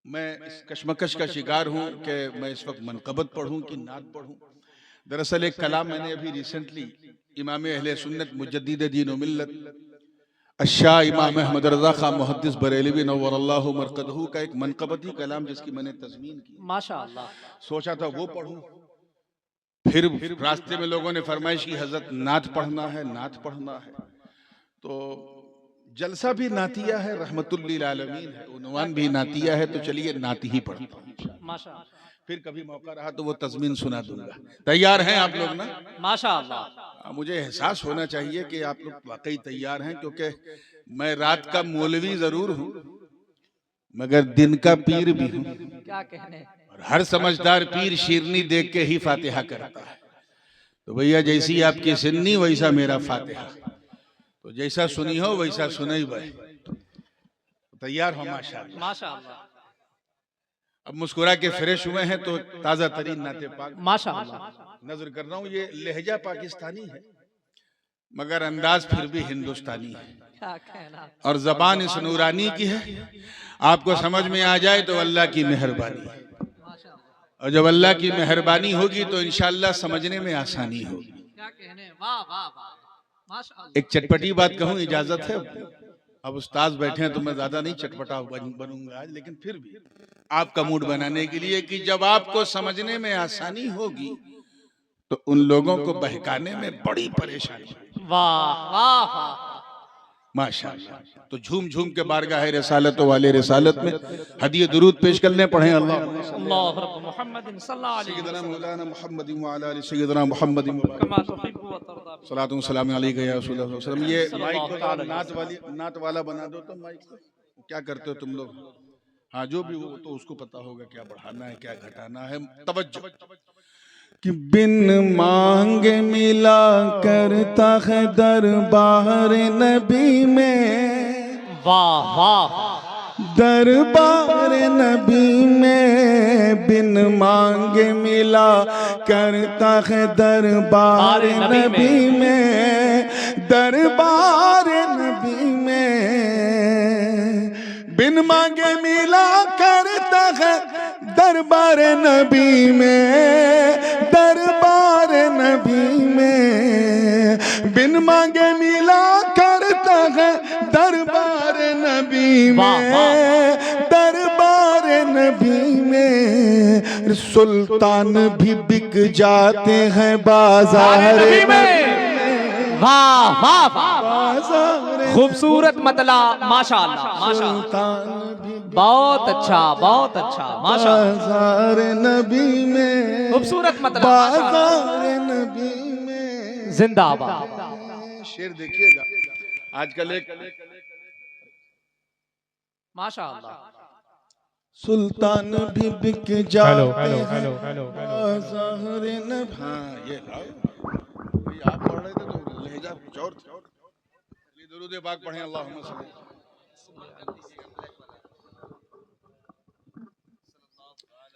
मैं इस कशमकश का शिकार हूँ कि मैं इस वक्त मनक़बत पढ़ूँ कि नात पढ़ूँ। दरअसल एक कलाम मैंने अभी रिसेंटली इमाम अहले सुन्नत मुजद्दिद दीन व मिल्लत अशाह इमाम अहमद रज़ा खान मुहद्दिस बरेलवी नव्वरल्लाहु मरक़दहू का एक मनक़बती कलाम जिसकी मैंने तज़मीन की, माशाअल्लाह। सोचा था वो पढ़ूँ। फिर रास्ते में लोगों ने फरमाइश की हज़रत नात पढ़ना है, नात पढ़ना है। तो जलसा भी नातिया है, रहमतुल लिल आलमीन है, उन्वान भी नातिया है, तो चलिए नाती ही पढ़ता हूँ इंशाअल्लाह। माशाअल्लाह। फिर कभी मौका रहा तो वो तज़मीन सुना दूंगा। तैयार हैं आप लोग ना? माशाअल्लाह। मुझे एहसास होना चाहिए कि आप लोग वाकई तैयार हैं, क्योंकि मैं रात का मौलवी जरूर हूँ मगर दिन का पीर भी हूँ। क्या कहने। और हर समझदार पीर शेरनी देख के ही फातिहा करता है। तो भैया जैसी आपकी सिन्नी वैसा मेरा फातिहा, तो जैसा सुनी हो वैसा सुनाई भाई। तैयार हो? माशाअल्लाह माशाअल्लाह। अब मुस्कुरा के फ्रेश हुए हैं तो ताजा तरीन नाते पाक माशाअल्लाह। नजर कर रहा हूँ। ये लहजा पाकिस्तानी है मगर अंदाज फिर भी हिंदुस्तानी है, क्या कहना। और जबान इस नूरानी की है। आपको समझ में आ जाए तो अल्लाह की मेहरबानी है, और जब अल्लाह की मेहरबानी होगी तो इंशाअल्लाह समझने में आसानी होगी। क्या कहने। वाह वाह वाह। माशाअल्लाह। एक चटपटी बात कहूँ, इजाजत है? अब उस्ताद बैठे हैं तो मैं ज्यादा नहीं चटपटा बनूंगा आज, लेकिन फिर भी आपका मूड बनाने के लिए कि जब आपको समझने में आसानी होगी तो उन लोगों को बहकाने में बड़ी परेशानी होगी। वाह वाह वाह। माशाअल्लाह। तो झूम झूम के बारगाह रिसालत वाले रिसालत में हदिये दुरूद पेश करने पढ़े अल्लाह अल्लाह रब्ब मुहम्मद सल्लल्लाहु अलैहि सय्यदना वसल्लम मौलाना मुहम्मद व अला आलि सय्यदना मुहम्मद कमा तुहिब्बु व तरदा। सलातु व सलाम अलैका या रसूलल्लाह सल्लल्लाहु अलैहि वसल्लम। ये माइक को थोड़ा नात वाला बना दो तो माइक को। क्या करते हो तुम लोग? हाँ, जो भी वो तो उसको पता होगा क्या बढ़ाना है क्या घटाना है। तवज्जो कि बिन मांगे मिला करता है दरबार नबी में, वाह वाह। दरबार नबी में बिन मांगे मिला करता है दरबार नबी में, दरबार नबी में बिन मांगे मिला करता है दरबार नबी में, दरबार नबी में बिन मांगे मिला करता है दरबार नबी में, दरबार नबी में सुल्तान भी बिक जाते हैं बाजार में। वाह वाह वाह। खूबसूरत मतला। माशाअल्लाह माशाअल्लाह। बहुत अच्छा बहुत अच्छा। बाजार नबी में खूबसूरत मतला। बाजार नबी में जिंदाबाद। शेर देखिएगा आजकल एक माशाअल्लाह। सुल्तान भी बिक जाते हैं बाजार नबी। हाँ ये आप पढ़ रहे थे तो लहजा कुछ और था। दुरूद पाक पढ़ें अल्लाहुम्मा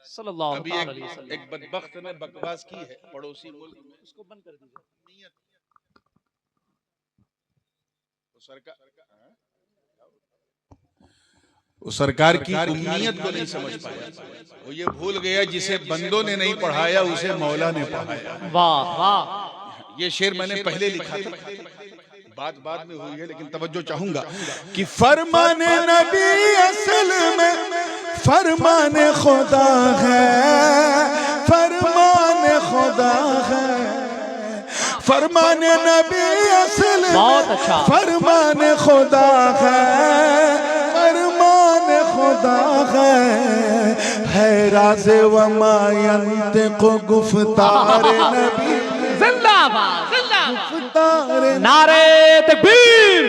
सल्लल्लाहु अभी अलैहि वसल्लम। एक बदबख्त ने बकवास की है पड़ोसी मुल्क में, उसको बंद कर दीजिए। तो सरकार की उम्मीयत को नहीं समझ पाया, वो ये भूल गया जिसे बंदों ने नहीं पढ़ाया उसे मौला ने पढ़ाया। वाह वाह। ये शेर मैंने पहले लिखा था, बात बाद में हुई है, लेकिन तवज्जो चाहूंगा कि फरमाने नबी असल में फरमाने खुदा है, फरमाने खुदा है, फरमाने नबी असल में फरमाने खुदा है, फरमाने खुदा है राज़े व मायंत को गुफ्तार नबी। जिंदाबाद जिंदाबाद। नारे तकबीर,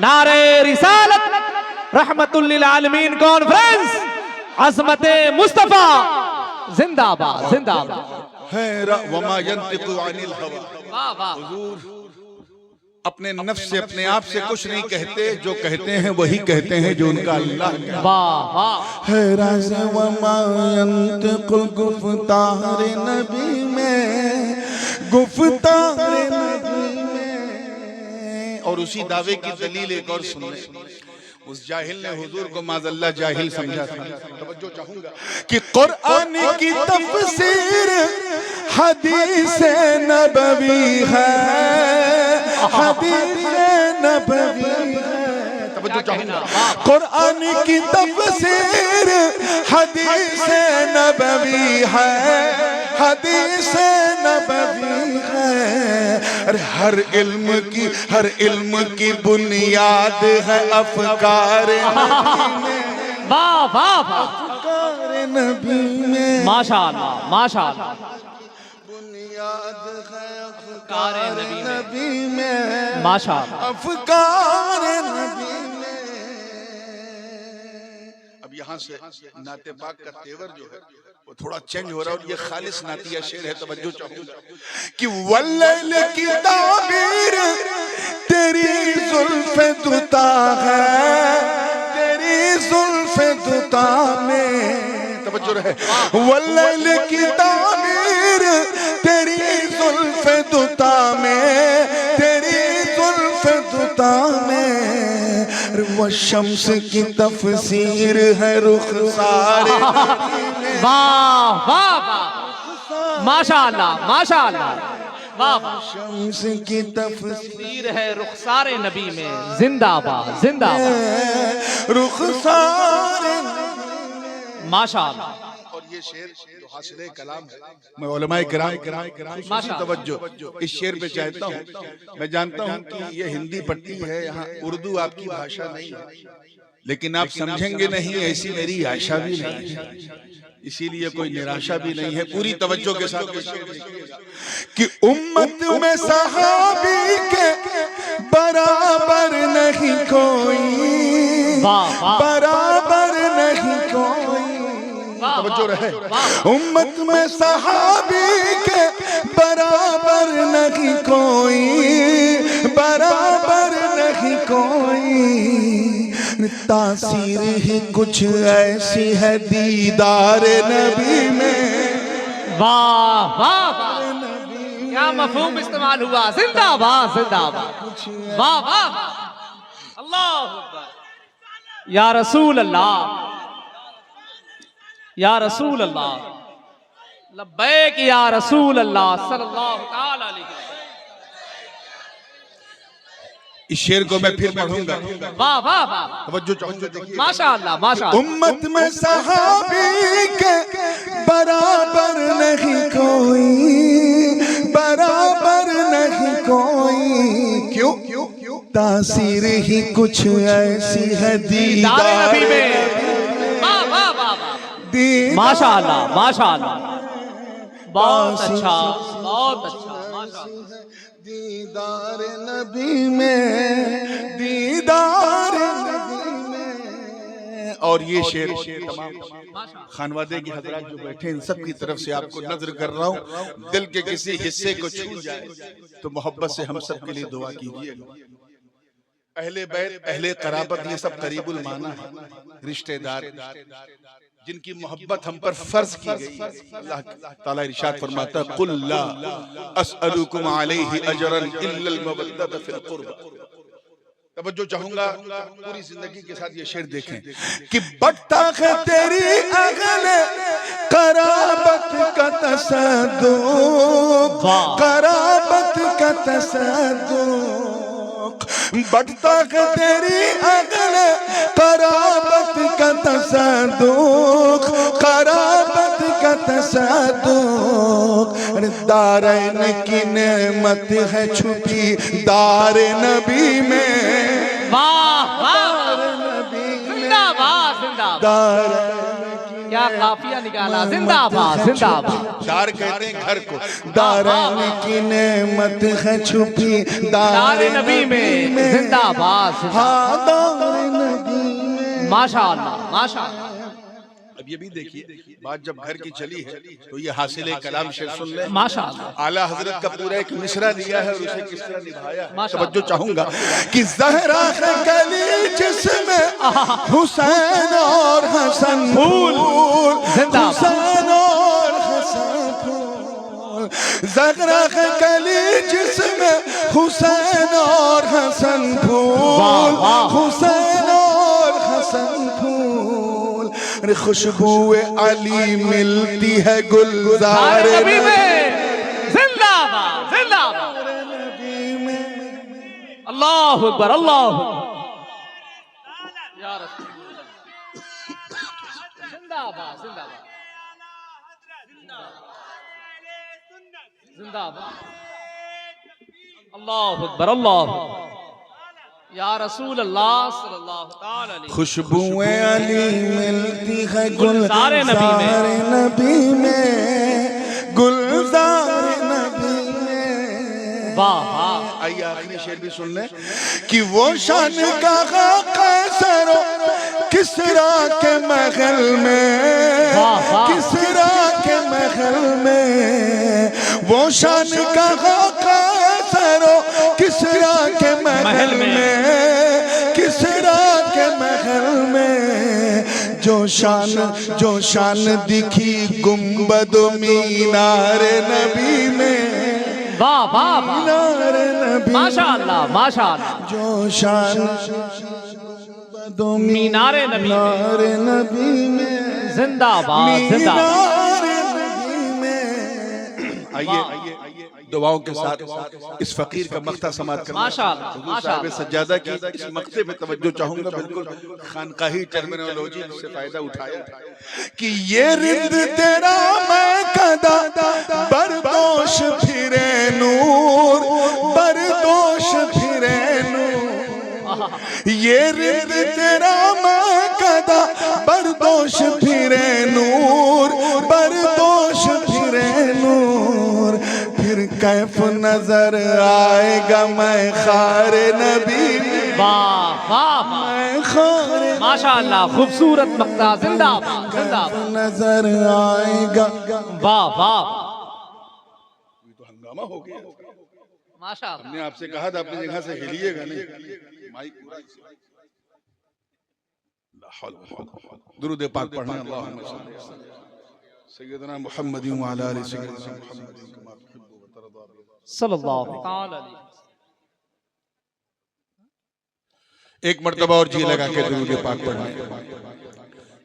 नारे रिसालत, रहमतुल लिल आलमीन कॉन्फ्रेंस, अज़मते मुस्तफा जिंदाबाद जिंदाबाद। वमा यंतिकु अनिल हवा। वाह वाह। हुजूर अपने नफ्स से अपने आप से कुछ नहीं कहते, जो कहते हैं वही कहते हैं जो उनका अल्लाह कहता है। वाह वाह। है राज़ वमा यंतिकु गुफ्तार नबी में, गुफ्तार नबी में। और उसी दावे की दलील एक और सुन लें। उस जाहिल ने हुजूर को माज़अल्लाह जाहिल समझा था। तवज्जो चाहूंगा कि कुरान की तफसीर हदीस नबवी है, हदीस नबवी है। तवज्जो चाहूंगा, कुरान की तफसीर हदीस नबवी है, हदीस नबवी है। अरे हर इल्म की बुनियाद है अफकार वाह वाह वाह, अफकार नबी में, माशाअल्लाह माशाअल्लाह, बुनियाद है अफकार नबी में, माशाअल्लाह। अफकार नबी में। अब यहाँ से नाते पाक का तेवर जो है वो थोड़ा चेंज हो रहा है और ये खालिस नातिया शेर है। तवज्जो चाहूंगा कि वल्लैल की ताबीर तेरी जुल्फ़े दुता है, तेरी जुल्फ़े दुता में। तवज्जो रहे, वल्लैल की ताबीर तेरी जुल्फ़े दुता में, तेरी जुल्फ़े दुता में। वो शम्स की तफसीर है रुखसार, वाह वाह वाह, माशाअल्लाह माशाअल्लाह, वाह वाह। शम्स की तफसीर है रुखसारे नबी में, जिंदाबाद जिंदाबाद, रुखसार माशाअल्लाह। और ये शेर जो हासिल कलाम है, मैं उलमाए किराम माशाअल्लाह। तवज्जो इस शेर पे चाहता हूँ। मैं जानता हूँ कि ये हिंदी पट्टी है, यहाँ उर्दू आपकी भाषा नहीं है, लेकिन आप समझेंगे नहीं ऐसी मेरी आशा भी नहीं है, इसीलिए कोई निराशा भी नहीं है। पूरी तवज्जो के साथ कि उम्मत में सहाबी के बराबर नहीं कोई, बराबर नहीं कोई। तवज्जो रहे, उम्मत में सहाबी के बराबर नहीं कोई, बराबर नहीं कोई। तासीर ही कुछ ऐसी है दीदार नबी में, वाह वाह वाह, क्या मफहूम इस्तेमाल हुआ, जिंदाबाद जिंदाबाद, वाह वाह, अल्लाह अकबर, या रसूल अल्लाह, या रसूल अल्लाह, लब्बैक या रसूल अल्लाह सल्लल्लाहु तआला अलैहि वसल्लम। इस शेर को मैं फिर पढ़ूंगा। वाह वाह वाह, तवज्जो चाहूंगा, देखिए माशाअल्लाह माशाअल्लाह। उम्मत में सहाबी के बराबर नहीं कोई, बराबर नहीं कोई। क्यों? तासीर ही कुछ ऐसी है दीदार नबी में, वाह वाह वाह वाह, माशाअल्लाह माशाअल्लाह, बहुत अच्छा बहुत अच्छा, माशाअल्लाह। दीदार नबी में, दीदार नबी में। और ये शेर तमाम खानवादे की हजरात जो बैठे इन सब की तरफ से आपको नजर कर रहा हूँ, दिल के किसी हिस्से को छू जाए तो मोहब्बत से हम सब के लिए दुआ कीजिए। अहले बैत, अहले कराबत, ये सब करीबुल माना है, रिश्तेदार जिनकी मोहब्बत हम पर फर्ज की गई। अल्लाह ताला इरशाद फरमाता है, कुल ला अस्अलुकुम अलैहि अजरन इल्लल मवद्दत फिल कुर्बा। तवज्जो चाहूंगा, पूरी जिंदगी के साथ ये शेर देखें कि बढ़ता है तेरी अगले कराबत का तसद्दुक, कराबत का तसद्दुक। बढ़ता है तेरी अगले कराबत का तसद्दुक, कराबत का तसद्दुक। दारैन की नेमत है छुपी दार नबी में, वाह वाह, जिंदाबाद जिंदाबाद, क्या काफिया निकाला, जिंदाबाद जिंदाबाद। दार कहते हैं घर को, दारैन की नेमत है छुपी दार नबी में, जिंदाबाद, हाँ दार नबी में, माशाअल्लाह माशाअल्लाह। अब ये भी देखिए, बात जब घर की चली है तो ये हासिल कलाम शेर सुन ले, माशाअल्लाह। आला हजरत का पूरा एक मिसरा दिया है और उसे किस तरह निभाया। माशाअल्लाह। तवज्जो चाहूंगा कि ज़हरा है कली जिसमें हुसैन और हसन फूल, हुसैन और हसन फूल। ज़हरा है कली जिसमें हुसैन और हसन फूल, हुसैन और अरे खुशबू अली मिलती है गुलजार नबी में। जिंदाबाद जिंदाबाद। अल्लाह अकबर अल्लाह या रसूल जिंदाबाद जिंदाबाद जिंदाबाद। अल्लाह अकबर अल्लाह या रसूल अल्लाह सल्लल्लाहु ताला अलैहि। खुशबुएं अली मिलती है गुलजार नबी में, गुलजार नबी में। वाह वाह। आइए आखिरी शेर भी सुन लें कि वो शान का कैसरो किसरा के महल में, किसरा के महल में। वो शान का कैसरो किसरा के महल में, किसरा के महल में। जो शान दिखी गुंबद मीनार नबी में। वाह वाह वाह। मीनार नबी माशाअल्लाह माशाअल्लाह। जो शान मीनारे नबी में। जिंदाबाद जिंदाबाद। आइए दुआओं के साथ इस फकीर का मक्ता समात करना। माशाअल्लाह माशाअल्लाह। सज्जादा की इस मक्ते पे तवज्जो चाहूंगा, बिल्कुल खानकाही टर्मिनोलॉजी से फायदा उठाया कि ये रिंद तेरा मैं कदा बरदोश फिरे नूर, बरदोश फिरे नूर। ये रिंद तेरा मैं कदा बरदोश फिरे नूर, बरदोश फिरे नूर। फिर कैफ नजर आएगा मैं खार नबी। वाह वाह मैं खार माशाअल्लाह। खूबसूरत मक्ता। जिंदाबाद जिंदाबाद। नजर आएगा। वाह वाह तो हंगामा हो गया। माशाअल्लाह। हमने आपसे कहा था अपनी जगह से हिलिएगा नहीं। माइक दुरूद पाक पढ़ना। अल्लाहुम्मा सल्ली अला सय्यदना मुहम्मदिन व अला आलि सय्यदना मुहम्मदिन कमा तुहिब्बु व तर्दा। सल्लल्लाहु ताला अलैहि। एक मर्तबा और जी लगा के दुरूद पाक पढ़ना।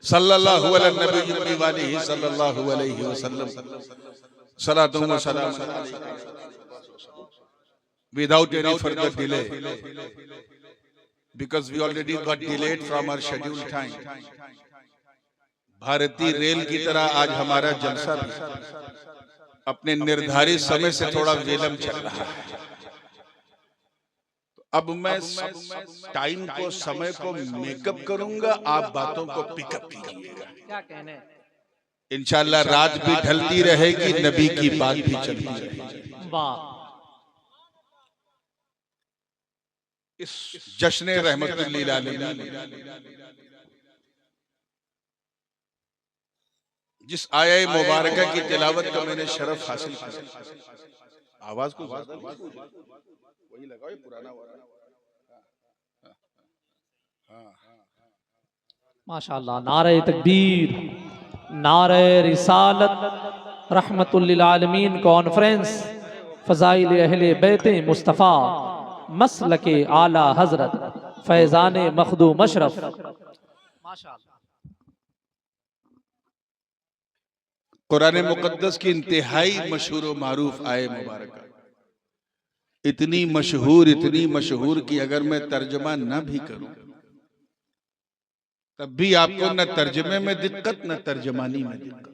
सल्लल्लाहु अला नबी व आलिहि सल्लल्लाहु अलैहि वसल्लम। सलातु व सलाम without any further delay, because we already got delayed from our scheduled time. भारतीय रेल की तरह आज हमारा जलसा भी अपने निर्धारित समय से थोड़ा विलंब चल रहा है। तो अब मैं टाइम को, समय को मेकअप करूंगा, आप बातों को पिकअप कीजिएगा। क्या कहने। इंशाल्लाह रात भी ढलती रहेगी, नबी की बात भी चलती रहेगी। वाह। इस जश्न रहमतुल लिल आलमीन जिस आया मुबारका की तिलावत का मैंने शरफ हासिल किया। आवाज को वही लगाओ, ये पुराना वाला। माशाअल्लाह। नारे तकबीर, नारे रिसालत, रहमतुल लिल आलमीन कॉन्फ्रेंस, फजाइल अहले बैते मुस्तफ़ा, मसलके आला हजरत, फैजाने मखदू मशरफ। माशाअल्लाह। कुरान मुकद्दस की इंतहाई मशहूर व मारूफ आए मुबारक, इतनी मशहूर कि अगर मैं तर्जमा न भी करूं तब भी आपको न तर्जमे में दिक्कत न तर्जमानी में दिक्कत।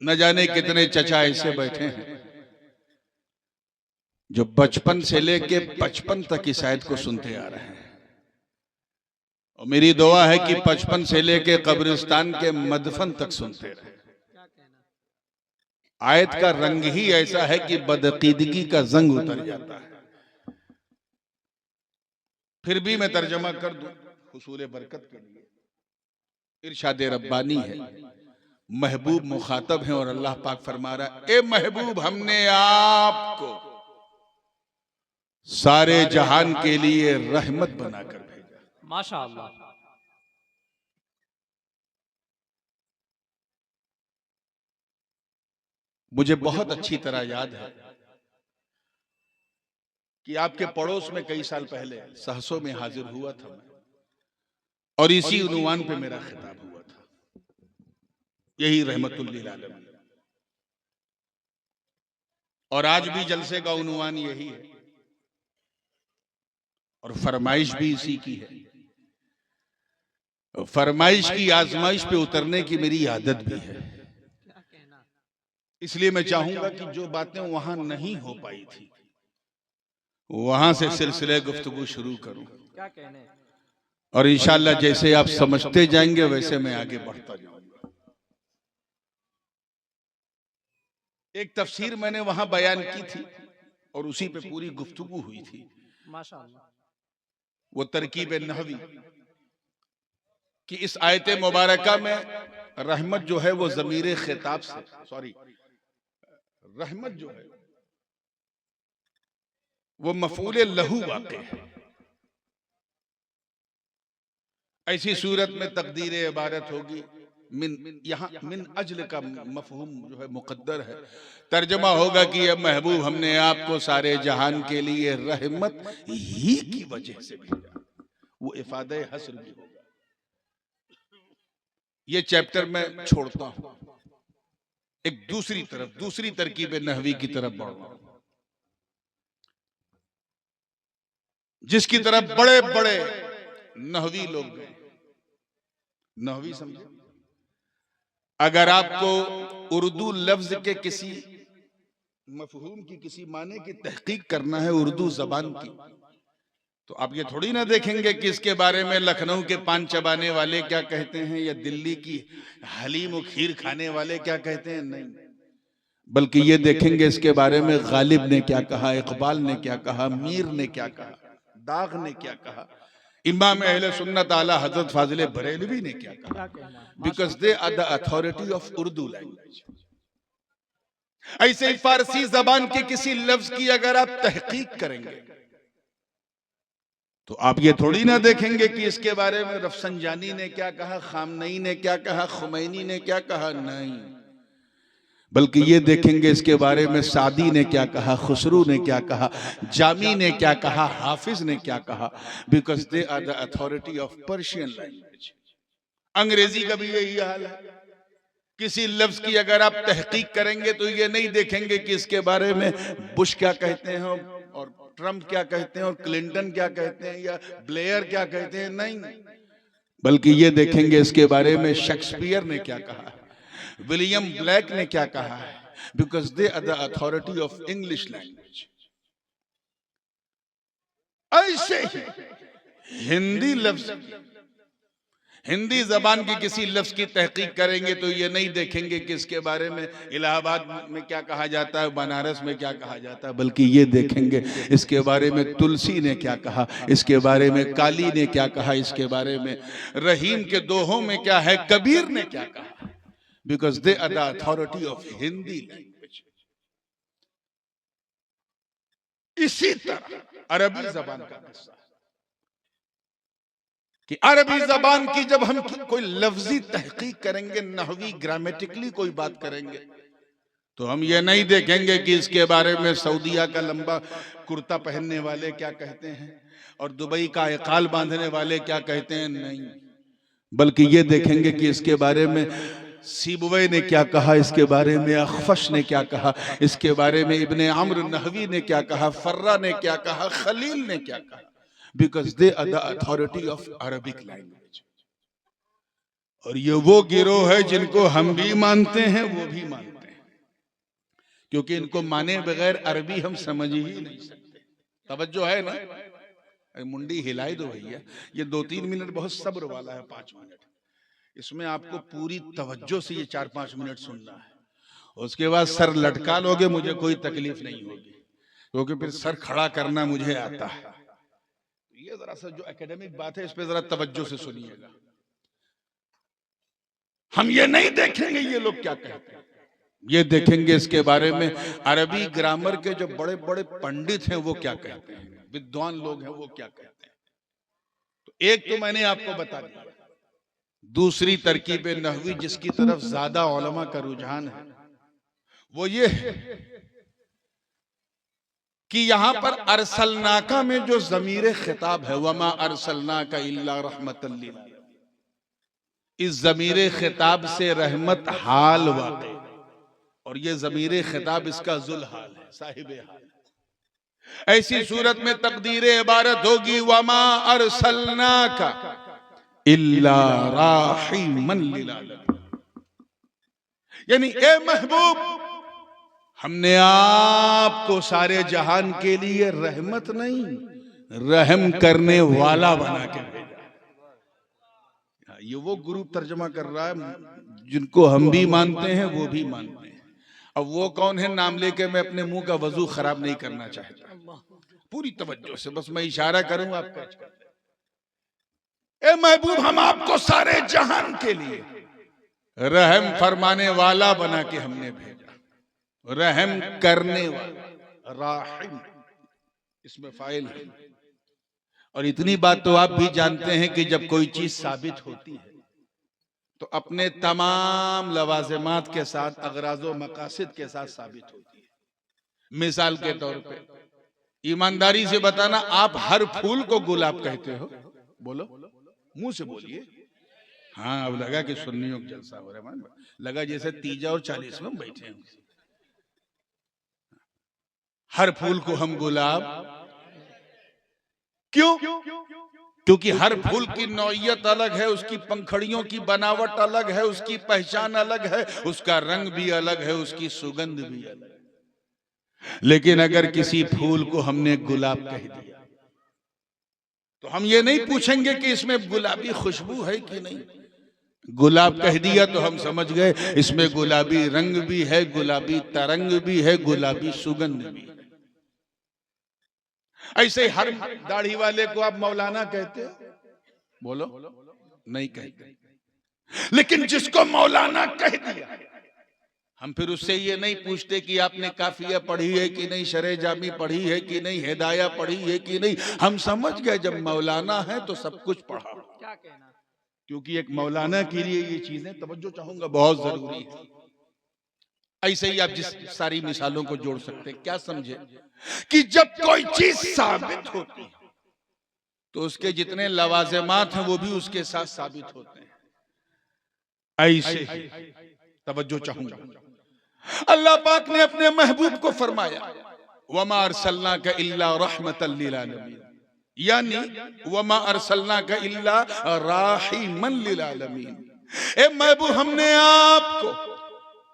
न जाने कितने चचा ऐसे बैठे हैं जो बचपन से लेके 55 तक इस आयत को सुनते आ रहे हैं, और मेरी दुआ है कि 55 से लेके कब्रिस्तान के मदफन तक सुनते रहे। आयत का रंग ही ऐसा है कि बदअकीदगी का जंग उतर जाता है। फिर भी मैं तर्जमा कर दूं हुसूल बरकत के लिए। इरशाद रब्बानी है, महबूब मुखातब है और अल्लाह पाक फरमा रहा है, ए महबूब हमने आपको सारे जहान के लिए रहमत बनाकर भेजा। माशाअल्लाह। मुझे बहुत अच्छी तरह याद है कि आपके पड़ोस में कई साल पहले सहसों में हाजिर हुआ था और इसी उन्वान पे मेरा खिताब हुआ था। यही रहमतुल लिल आलमीन। और आज भी जलसे का उन्वान यही है और फरमाइश भी इसी की है। फरमाइश की आजमाइश पे उतरने की मेरी आदत भी है। इसलिए मैं चाहूंगा कि जो बातें वहां नहीं हो पाई थी वहां से सिलसिले गुफ्तगू शुरू करूं। क्या कहने। और इंशाअल्लाह जैसे आप समझते जाएंगे वैसे मैं आगे बढ़ता जाऊंगा। एक तफसीर मैंने वहां बयान की थी और उसी पे पूरी गुफ्तगू हुई थी। माशाअल्लाह। वो तरकीब नहवी कि इस आयत मुबारका में रहमत जो है वो ज़मीर खिताब से, सॉरी, रहमत जो है वो मफूल लहू वाक़े है। ऐसी सूरत में तकदीर इबारत होगी मिन, यहाँ मिन अजल का मफहूम जो है मुकद्दर है। तर्जमा होगा कि ये महबूब हमने आपको सारे जहान के लिए रहमत ही की वजह से भेजा। वो इफादे हस्र भी होगा। ये चैप्टर मैं छोड़ता हूं, एक दूसरी तरफ, दूसरी तरकीब नहवी की तरफ बढ़ रहा हूं, जिसकी तरफ बड़े बड़े नहवी लोग गए। नहवी समझे, अगर आपको उर्दू लफ्ज के किसी मफहूम की, किसी माने की तहकीक करना है उर्दू जबान की, तो आप ये थोड़ी ना देखेंगे कि इसके बारे में लखनऊ के पान चबाने वाले क्या कहते हैं या दिल्ली की हलीम और खीर खाने वाले क्या कहते हैं। नहीं, बल्कि ये देखेंगे इसके बारे में गालिब ने क्या कहा, इकबाल ने क्या कहा, मीर ने क्या कहा, दाग ने क्या कहा, इमाम अहले सुन्नत आला हजरत फाजिल बरेलवी ने क्या कहा। Because they are the authority of Urdu language. ऐसे ही फारसी जबान के किसी लफ्ज की अगर आप तहकीक करेंगे तो आप ये थोड़ी ना देखेंगे कि इसके बारे में रफसंजानी ने क्या कहा, खामनई ने क्या कहा, खुमैनी ने क्या कहा। नहीं, बल्कि ये देखेंगे इसके बारे में सादी ने क्या कहा, खुसरू ने क्या कहा, जामी ने क्या कहा, हाफिज ने क्या कहा। Because they are the authority of Persian language. Angrezi का भी यही हाल है। किसी लफ्ज की अगर आप तहकीक करेंगे तो ये नहीं देखेंगे कि इसके बारे में बुश क्या कहते हैं और ट्रम्प क्या कहते हैं और क्लिंटन क्या कहते हैं या ब्लेयर क्या कहते हैं। नहीं, बल्कि ये देखेंगे इसके बारे में शेक्सपियर ने क्या कहा, विलियम ब्लैक ने क्या कहा है। Because they are the authority of English language. ऐसे ही हिंदी लफ्ज, हिंदी जबान की किसी लफ्ज की तहकीक करेंगे तो ये नहीं देखेंगे कि इसके बारे में इलाहाबाद में क्या कहा जाता है, बनारस में क्या कहा जाता है, बल्कि ये देखेंगे इसके बारे में तुलसी ने क्या कहा, इसके बारे में काली ने क्या कहा, इसके बारे में रहीम के दोहों में क्या है, कबीर ने क्या कहा। Because they are the authority of Hindi language. इसी तरह अरबी जबान का किस्सा कि अरबी जबान की जब हम कोई लफ्जी तहकीक करेंगे, नहवी ग्रामेटिकली कोई बात करेंगे, तो हम ये नहीं देखेंगे कि इसके बारे में सऊदिया का लंबा कुर्ता पहनने वाले क्या कहते हैं और दुबई का इकाल बांधने वाले क्या कहते हैं। नहीं, बल्कि ये देखेंगे कि इसके बारे में सीबवे ने क्या कहा, इसके बारे में अखफश ने क्या कहा, इसके बारे में इब्ने अम्र नहवी ने क्या कहा, फर्रा ने क्या कहा, खलील ने क्या कहा। Because they are the authority of Arabic language. और ये वो गिरोह है जिनको हम भी मानते हैं, वो भी मानते हैं, क्योंकि इनको माने बगैर अरबी हम समझ ही नहीं सकते। तवज्जो है ना, मुंडी हिलाई दो भैया। ये 2-3 मिनट बहुत सब्र वाला है, 5 मिनट इसमें आपको पूरी तवज्जो से ये 4-5 मिनट सुनना है। उसके बाद सर लटका लोगे, मुझे कोई तकलीफ नहीं होगी, क्योंकि फिर सर खड़ा करना मुझे आता है। ये जरा सा जो एकेडमिक बात है इस पे जरा तवज्जो से सुनिएगा। हम ये नहीं देखेंगे ये लोग क्या कहते हैं, ये देखेंगे इसके बारे में अरबी ग्रामर के जो बड़े बड़े पंडित हैं वो क्या कहते हैं, विद्वान लोग हैं वो क्या कहते हैं। तो एक तो मैंने आपको बता दिया। दूसरी तरकीब नहवी जिसकी तरफ ज्यादा उलमा का रुझान है वो ये है कि यहां पर अरसलनाका में जो ज़मीर खिताब है, वमा अरसलनाका इल्ला रहमतल लिल आलमीन, इस ज़मीरे खिताब से रहमत हाल वाक़ई, और ये ज़मीरे खिताब इसका जुल हाल है, साहिबे हाल। ऐसी सूरत में तकदीर इबारत होगी, वमा अरसलनाका इल्ला राहिमन लिल आलमीन, यानी ए महबूब, हमने आपको सारे जहान के लिए रहमत नहीं, रहम करने वाला बना के भेजा। ये वो गुरु तर्जमा कर रहा है जिनको हम भी मानते हैं, वो भी मानते हैं। अब वो कौन है, नाम लेके मैं अपने मुंह का वजू खराब नहीं करना चाहता, पूरी तवज्जो से बस मैं इशारा करूं, आप कैच कर लें। ए महबूब, हम आपको सारे जहान के लिए रहम फरमाने वाला बना के हमने भेजा, रहम करने वाला, राहिम इसमें फाइल है। और इतनी बात तो आप भी जानते हैं कि जब कोई चीज साबित होती है तो अपने तमाम लवाज़िमात के साथ, अगराज़ व मकासिद के साथ साबित होती है। मिसाल के तौर पे ईमानदारी से बताना, आप हर फूल को गुलाब कहते हो? बोलो, मुंह से बोलिए। हाँ, अब लगा कि सुन्नियों का जलसा हो रहा है, लगा जैसे तीजा और 40 में बैठे हैं। हर फूल को हम गुलाब क्यों? क्योंकि हर फूल की नौइयत अलग है, उसकी पंखड़ियों की बनावट अलग है, उसकी पहचान अलग है, उसका रंग भी अलग है, उसकी सुगंध भी अलग है। लेकिन अगर किसी फूल को हमने गुलाब कह दिया तो हम ये नहीं पूछेंगे कि इसमें गुलाबी खुशबू है कि नहीं। गुलाब कह दिया तो हम समझ गए इसमें गुलाबी रंग भी है, गुलाबी तरंग भी है, गुलाबी सुगंध भी है। ऐसे हर दाढ़ी वाले को आप मौलाना कहते हो? बोलो, नहीं कहते। लेकिन जिसको मौलाना कह दिया, हम फिर उससे ये नहीं पूछते कि आपने काफिया पढ़ी है कि नहीं, शरह जामी पढ़ी है कि नहीं, हिदाया पढ़ी है कि नहीं। हम समझ गए जब मौलाना है तो सब कुछ पढ़ा। क्या कहना? क्योंकि एक मौलाना के लिए ये चीजें, तवज्जो चाहूंगा, बहुत जरूरी है। ऐसे ही आप जिस सारी मिसालों को जोड़ सकते हैं। क्या समझे कि जब कोई चीज साबित होती है तो उसके जितने लवाज़िमात हैं वो भी उसके साथ साबित होते हैं। ऐसे ही तवज्जो चाहूंगा, अल्लाह पाक ने अपने महबूब को फरमाया, वमा अरसलनाका इल्ला रहमतल लिल आलमीन, यानी वमा अरसलनाका इल्ला राहिमन लिल आलमीन। ए महबूब, हमने आपको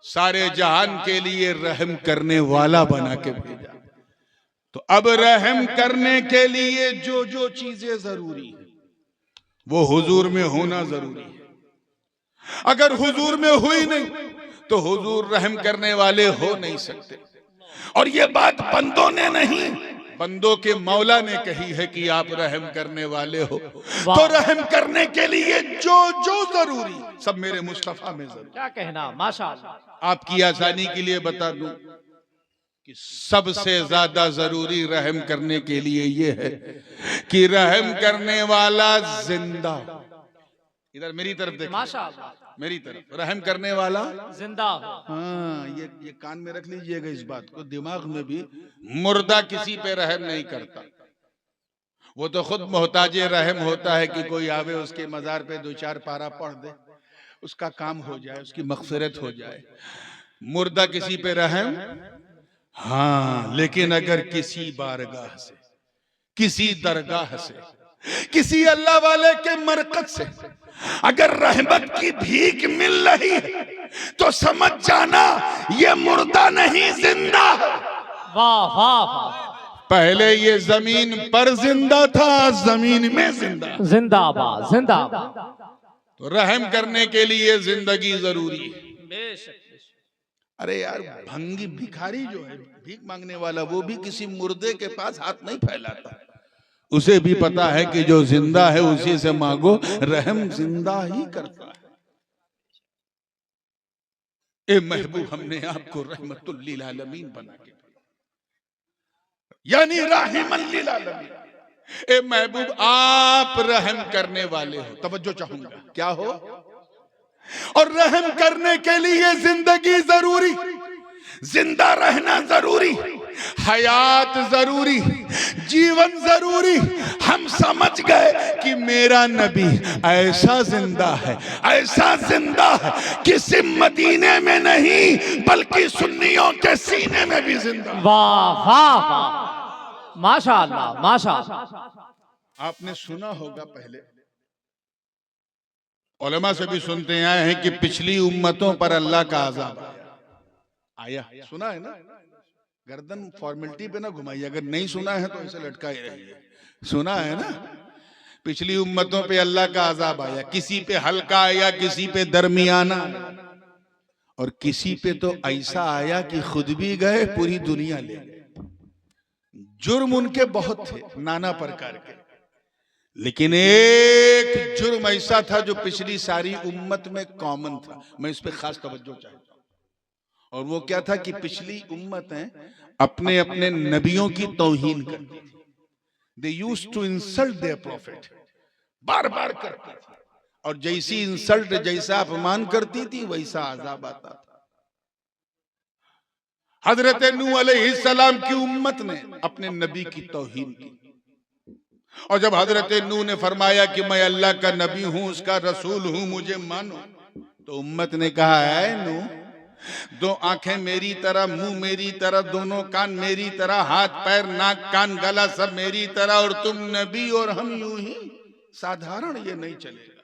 सारे जहान के लिए रहम करने वाला बना के भेजा। तो अब रहम करने के लिए जो जो चीजें जरूरी है वो हुजूर में होना जरूरी है। अगर हुजूर में हुई नहीं तो हुजूर रहम करने वाले हो नहीं सकते। और ये बात बंदों ने नहीं, बंदों के मौला ने कही है कि आप रहम करने वाले हो। तो रहम करने के लिए जो जो जरूरी सब मेरे मुस्तफा में जरूरी। क्या कहना, माशाअल्लाह। आपकी आसानी के लिए बता दूं कि सबसे ज्यादा जरूरी रहम करने के लिए ये है कि रहम करने वाला जिंदा, इधर मेरी तरफ देखिए, माशाअल्लाह, मेरी तरफ, रहम करने वाला जिंदा। हाँ, ये कान में रख लीजिएगा इस बात को, दिमाग में भी। मुर्दा किसी पे रहम नहीं करता, वो तो खुद मोहताजे रहम होता है कि कोई आवे उसके मजार पे 2-4 पारा पढ़ दे, उसका काम हो जाए, उसकी मगफिरत हो जाए। मुर्दा किसी पे रहम, हाँ, लेकिन अगर किसी बारगाह से, किसी दरगाह से, किसी अल्लाह वाले के मरकत से अगर रहमत की भीख मिल रही है तो समझ जाना ये मुर्दा नहीं, जिंदा है। वाह वाह वाह। पहले ये जमीन पर जिंदा था, जमीन में जिंदा। जिंदाबाद जिंदाबाद। तो रहम करने के लिए जिंदगी जरूरी है। बेशक। अरे यार, भंगी भिखारी जो है, भीख मांगने वाला, वो भी किसी मुर्दे के पास हाथ नहीं फैलाता। उसे भी पता है कि जो जिंदा है उसी से मांगो, रहम जिंदा ही करता है। ए महबूब, हमने आपको रहमतुल लिल आलमीन बना के, यानी राहिमन लिल आलमीन। ए महबूब, आप रहम करने वाले हो, तवज्जो चाहूंगा, क्या हो? और रहम करने के लिए जिंदगी जरूरी, जिंदा रहना जरूरी, हयात जरूरी, जीवन जरूरी। हम समझ गए कि मेरा नबी ऐसा जिंदा है, ऐसा जिंदा है कि सिर्फ मदीने में नहीं बल्कि सुन्नियों के सीने में भी जिंदा। वाह वाह वाह, माशाअल्लाह माशाअल्लाह। आपने सुना होगा, पहले उलमा से भी सुनते आए हैं कि पिछली उम्मतों पर अल्लाह का अज़ाब आया। सुना है ना? गर्दन फॉर्मेलिटी पे ना घुमाइए, अगर नहीं सुना है तो ऐसे लटका ही रहिए। सुना है ना? पिछली उम्मतों पे अल्लाह का अज़ाब आया, किसी पे हल्का आया, किसी पे दरमियाना, और किसी पे तो ऐसा आया कि खुद भी गए, पूरी दुनिया ले गए। जुर्म उनके बहुत थे, नाना प्रकार के, लेकिन एक जुर्म ऐसा था जो पिछली सारी उम्मत में कॉमन था। मैं इस पे खास तवज्जो चाहता हूं, और वो क्या था कि पिछली उम्मतें अपने अपने नबियों की तौहीन करती थी। They used to insult their profit, बार बार करती थी, और जैसी इंसल्ट, जैसा अपमान करती थी वैसा अजाब आता था। हजरत नूह अलैहिस्सलाम की उम्मत ने अपने नबी की तौहीन की, और जब हजरत नूह ने फरमाया कि मैं अल्लाह का नबी हूं, उसका रसूल हूं, मुझे मानो, तो उम्मत ने कहा, है नूह, दो आंखें मेरी तरह, मुंह मेरी तरह, दोनों कान मेरी तरह, हाथ पैर नाक कान गला सब मेरी तरह, और तुम नबी और हम यूं ही साधारण, ये नहीं चलेगा।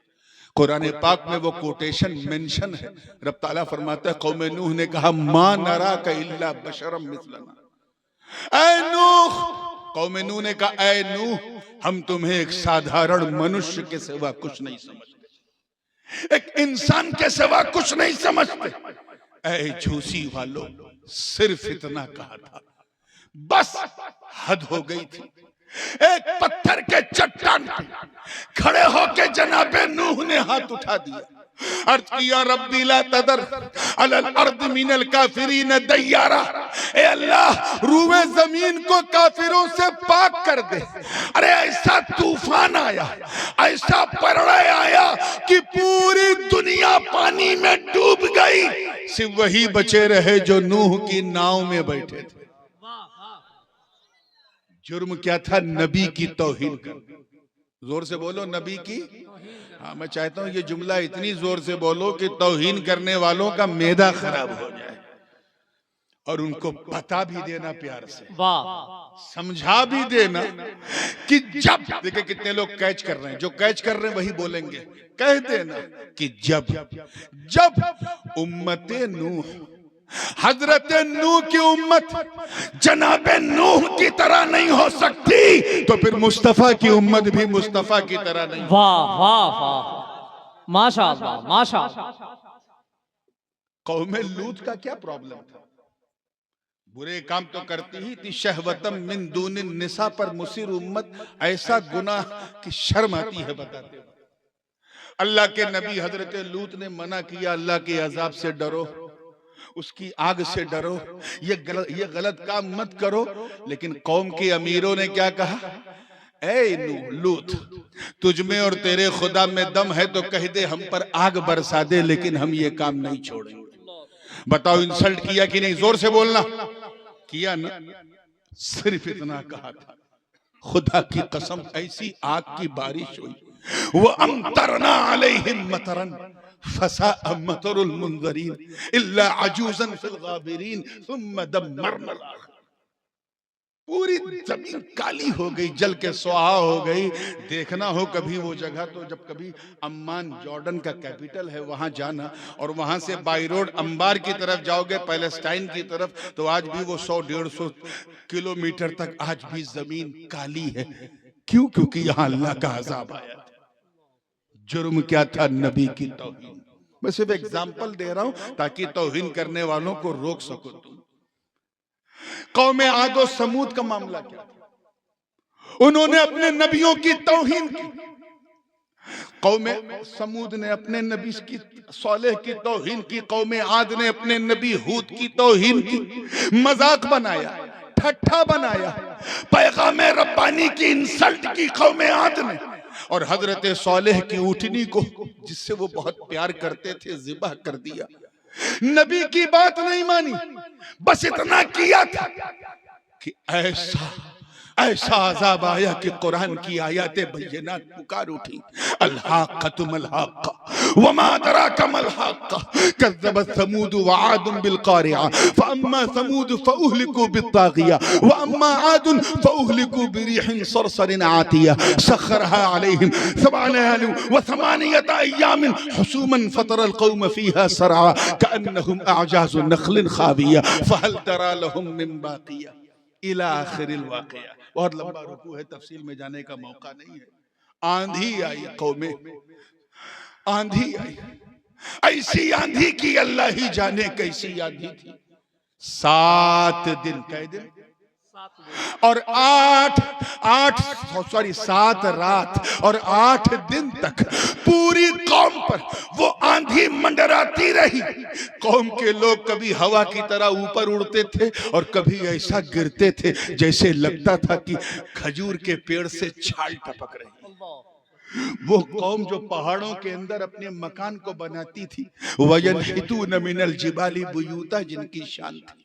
कुरान पाक में वो कोटेशन मेंशन है। रब ताला फरमाता है, कौम नूह ने कहा, मा नरा का इल्ला बशरम मिसलना। ऐ नूह, कौम नूह ने कहा, ऐ नूह, हम तुम्हें एक साधारण मनुष्य के सिवा कुछ नहीं समझते, एक इंसान के सिवा कुछ नहीं समझते। ऐ झूसी वालों, सिर्फ इतना कहा था, बस हद हो गई थी। एक पत्थर के चट्टान पे खड़े होके जनाबे नूह ने हाथ उठा दिया, अर्ज किया, रब्बी ला तदर अलल अर्द मिनल काफिरीन दय्यारा, ए अल्लाह, रूए जमीन को काफिरों से पाक कर दे। अरे ऐसा तूफान आया, ऐसा प्रलय आया कि पूरी दुनिया पानी में डूब गई, सिर्फ वही बचे रहे जो नूह की नाव में बैठे थे। जुर्म क्या था? नबी की तौहीन कर। जोर से बोलो, नबी की। हाँ, मैं चाहता हूं ये जुमला इतनी जोर से बोलो कि तौहीन करने वालों का मैदा खराब हो जाए, और उनको बता भी देना प्यार से, वाह, समझा भी देना कि जब, देखिए कितने लोग कैच कर रहे हैं, जो कैच कर रहे हैं वही बोलेंगे, कह देना कि जब उम्मते नूह, हजरत नूह की उम्मत जनाबे नूह की तरह नहीं हो सकती, तो फिर मुस्तफा की उम्मत भी मुस्तफा की तरह नहीं। वाह वाह वाह, माशाअल्लाह माशाअल्लाह। कौमे लूत का क्या प्रॉब्लम था? बुरे काम तो करती ही थी, शहवतम मिन दूनिन निसा पर मुसिर उम्मत, ऐसा गुनाह कि शर्म आती है बताते। अल्लाह के नबी हजरत लूत ने मना किया, अल्लाह के अजाब से डरो, उसकी आग से डरो, ये गलत काम मत करो। लेकिन कौम के अमीरों ने क्या कहा, ए लूत, तुझ में और तेरे खुदा में दम है तो कह दे हम पर आग बरसा दे, लेकिन हम ये काम नहीं छोड़ेंगे। बताओ, इंसल्ट किया कि नहीं? जोर से बोलना, किया ना? सिर्फ इतना कहा था, खुदा की कसम ऐसी आग की बारिश हुई, वो अमतरना अलैहिम मतरन फसा मतरुल मुंज़रीन इल्ला अजूज़न फिल गाबिरीन सुम्मा दम्मरना। पूरी जमीन काली हो गई, जल के स्वाहा हो गई। देखना हो कभी वो जगह तो, जब कभी अम्मान जॉर्डन का कैपिटल है वहां जाना, और वहां से बाई रोड अंबार की तरफ जाओगे, पैलेस्टाइन की तरफ, तो आज भी वो 100-150 किलोमीटर तक आज भी जमीन काली है। क्यों? क्योंकि यहां अल्लाह का अजाब आया था। जुर्म क्या था? नबी की तौहीन। मैं सिर्फ एग्जाम्पल दे रहा हूं ताकि तौहीन करने वालों को रोक सको तुम। कौमे आदो समूद का मामला क्या था? उन्होंने अपने नबियों की तौहीन की। कौमे समूद ने अपने नबी की सालेह की तौहीन की, कौमे आद ने अपने नबी हूद की तौहीन की, मजाक बनाया, ठट्ठा बनाया, पैगामे रब्बानी की इंसल्ट की कौमे आद ने, और हजरत सालेह की ऊँटनी को, जिससे वो बहुत प्यार करते थे, ज़िबह कर दिया। नबी की बात नहीं मानी, बस इतना किया था कि ऐसा ऐसा अज़ाब आया कि कुरान की आयतें बय्यिनात पुकार उठी, अल-हाक़्क़तु मल-हाक़्क़ा वमा अदराका मल-हाक़्क़ा कज़्ज़बत समूद व आद बिल-क़ारिआ फ़अम्मा समूद फ़उहलिकू बित-ताग़िया व अम्मा आद फ़उहलिकू बिरीहिन सरसरिन आतिया सख़्ख़रहा अलैहिम सबअ लयालिन व समानियत अय्यामिन हुसूमन फ़तरल क़ौम फ़ीहा सरआ कअन्नहुम अअजाज़ु नख़्लिन ख़ाविया फ़हल तरा लहुम मिन बाक़िया इला आखिरिल वाक़िया। बहुत लंबा रुकू है, तफसील में जाने का मौका नहीं है। आंधी आई कौमे, आंधी आई, ऐसी आंधी की अल्लाह ही जाने कैसी आंधी थी। 7 दिन, कै दिन और 7 रात और 8 दिन तक पूरी कौम पर वो आंधी मंडराती रही। कौम के लोग कभी हवा की तरह ऊपर उड़ते थे और कभी ऐसा गिरते थे जैसे लगता था कि खजूर के पेड़ से छाल टपक रही। वो कौम जो पहाड़ों के अंदर अपने मकान को बनाती थी, वयनहितून मिनल जिबाली बुयूता, जिनकी शान थी।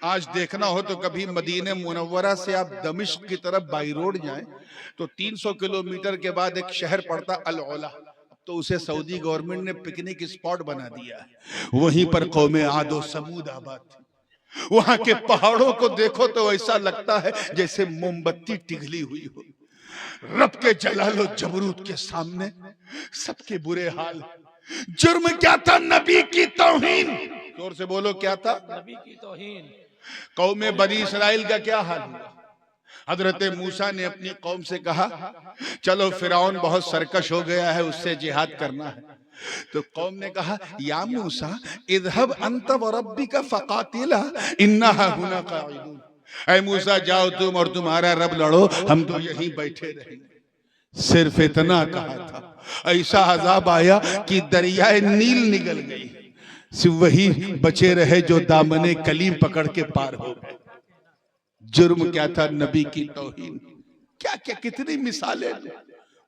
आज देखना हो तो कभी मदीने मुनव्वरा से आप दमिश्क की तरफ बाई रोड जाएं तो 300 किलोमीटर के बाद एक शहर पड़ता अल-ओला। अब तो उसे सऊदी गवर्नमेंट ने पिकनिक स्पॉट बना दिया है। वहीं पर कौमे आद और समूद आबाद थी। वहां के पहाड़ों को देखो तो ऐसा लगता है जैसे मोमबत्ती पिघली हुई हो। रब के जलालो जबरूत के सामने सबके बुरे हाल। जुर्म क्या था? नबी की तौहीन। जोर से बोलो, क्या था? नबी की तौहीन। कौमे बनी इस्राइल का क्या हाल हुआ? हजरत मूसा ने अपनी कौम से कहा, चलो फिरौन बहुत सरकश हो गया है, उससे जिहाद करना है। तो कौम ने कहा, या मूसा इज़हब अंत व रब्बिका फ़क़ातिला इन्ना हुना क़ाइदून। ऐ मूसा, जाओ तुम और तुम्हारा रब लड़ो, हम तो यहीं बैठे रहेंगे। सिर्फ इतना कहा था, ऐसा अज़ाब आया कि दरियाए नील निगल गई। सिर्फ वही बचे रहे जो दामने कलीम पकड़ के पार हो गए। जुर्म क्या था? नबी की तौहीन। क्या क्या कितनी मिसालें।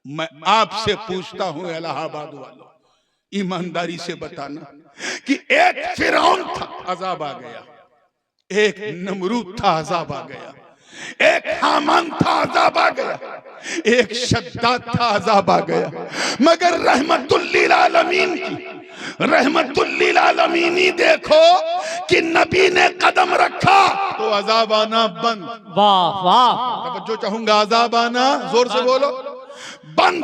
मैं आपसे पूछता हूं इलाहाबाद वालों, ईमानदारी से बताना कि एक फिरौन था, अजाब आ गया। एक नमरूद था, अजाब आ गया। एक हामान था, अजाब आ गया। एक शद्दाद था, अजाब आ गया। मगर रहमतुल्लिल आलमीन की रहमतुल्लिल आलमीनी देखो कि नबी ने कदम रखा तो अजाब आना बंद। वाह वाह। तवज्जो चाहूंगा, अजाब आना, जोर से बोलो, बंद।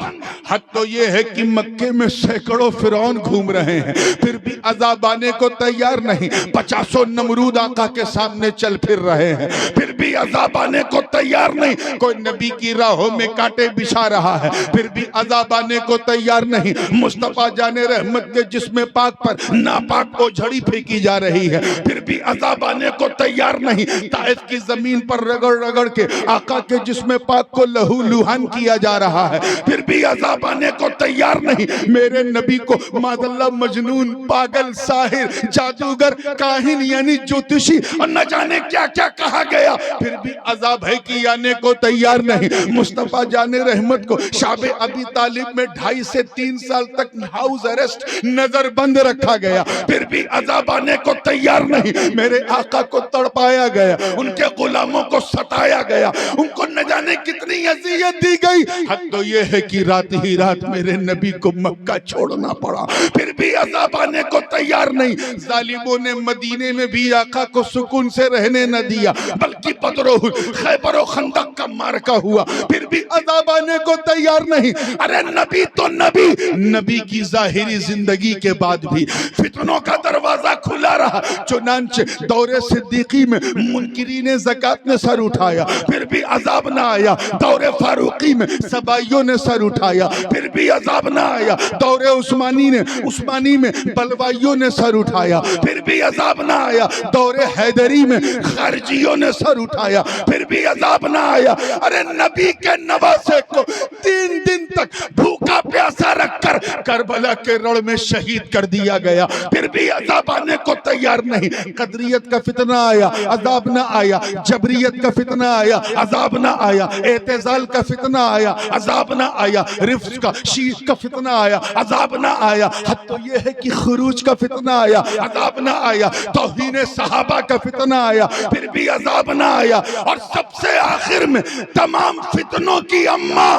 हद तो ये है कि मक्के में सैकड़ों फिरौन घूम रहे हैं, फिर भी अजाब आने को तैयार नहीं। 50 नमरूद आका के सामने चल फिर रहे हैं, फिर भी अजाब आने को तैयार नहीं। कोई नबी की राहों में कांटे बिछा रहा है, फिर भी अजाब आने को तैयार नहीं। मुस्तफा जाने रहमत के जिस्म पाक पर नापाक को झड़ी फेंकी जा रही है, फिर भी अजाब आने को तैयार नहीं। ताइफ की जमीन पर रगड़ रगड़ के आका के जिस्म पाक को लहू लुहान किया जा रहा है, फिर भी अजाब आने को तैयार नहीं। मेरे नबी को मादल्ला मजनून, पागल, साहिर, जादूगर, काहिन यानी ज्योतिषी और न जाने क्या क्या कहा गया, फिर भी अजाब है कि आने को तैयार नहीं। मुस्तफा जाने रहमत को शाबे अबी तालिब में 2.5 से 3 साल तक हाउस अरेस्ट, नजर बंद रखा गया, फिर भी अजाब आने को तैयार नहीं। मेरे आका को तड़पाया गया, उनके गुलामों को सताया गया, उनको न जाने कितनी अज़ियत दी गई। हद तो ये है कि रात ही रात मेरे नबी को मक्का छोड़ना पड़ा, फिर भी अजाब आने को तैयार नहीं। जालिमों ने मदीने में भी आका को सुकून से रहने न दिया, बल्कि बदरो खैबर और खंदक का मार्का हुआ, फिर भी अजाब आने को तैयार नहीं। अरे नबी तो नबी, नबी की जाहिरी जिंदगी के बाद भी फितनों का दरवाजा खुला रहा। चुनांचे दौरे सिद्दीकी में मुनकिरीने ज़कात ने सर उठाया, फिर भी अजाब ना आया। दौरे फारूकी में सबाइयों ने सर उठाया, फिर भी अजाब ना आया। दौरे उस्मानी में बलवाइयों ने सर उठाया, फिर भी अजाब ना आया। दौरे हैदरी में खारजियों ने सर उठाया, फिर भी अजाब ना आया। अरे नबी के नवासे को 3 दिन तक भूखा प्यासा रखकर करबला के रण में शहीद कर दिया गया, फिर भी अजाब आने को तैयार नहीं। कदरियत का फितना आया, अजाब ना आया। जबरियत का फितना आया, अजाब ना आया। एतजाल का फितना आया, अजाब ना आया। रिफ्स का, शीत का फितना आया, अजाब ना आया। हद तो ये है कि खुरूज का फितना आया, अजाब ना आया। तौहीन सहाबा का फितना आया, फिर भी अजाब ना आया। और सबसे आखिर में तमाम फितनों की अम्मा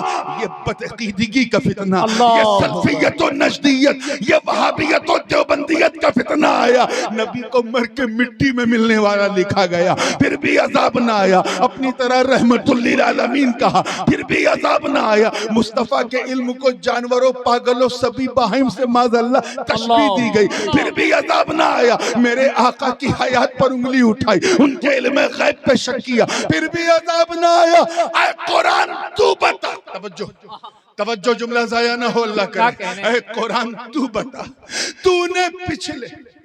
ये बदअकीदगी का फितना, ये सल्फियत और नजदियत, ये वहाबियत और देवबंदियत का फितना आया। नबी को मर के मिट्टी में मिलने वाला लिखा गया, फिर भी अजाब ना आया। अपनी तरह रहमतुल लिल आलमीन कहा, फिर भी अजाब ना आया। मुस्तफा के इल्म को जानवरों, पागलों, सभी बाहिम से माज़अल्लाह तशबीह दी गई, फिर भी अजाब ना आया। मेरे आका की हयात पर उंगली उठाई, उनके इल्म गैब पे शक किया, फिर भी अजाब ना आया। ऐ कुरान तू बता, तवज्जो तवज्जो, जुमला जाया ना हो अल्लाह करे। ऐ कुरान तू बता, तूने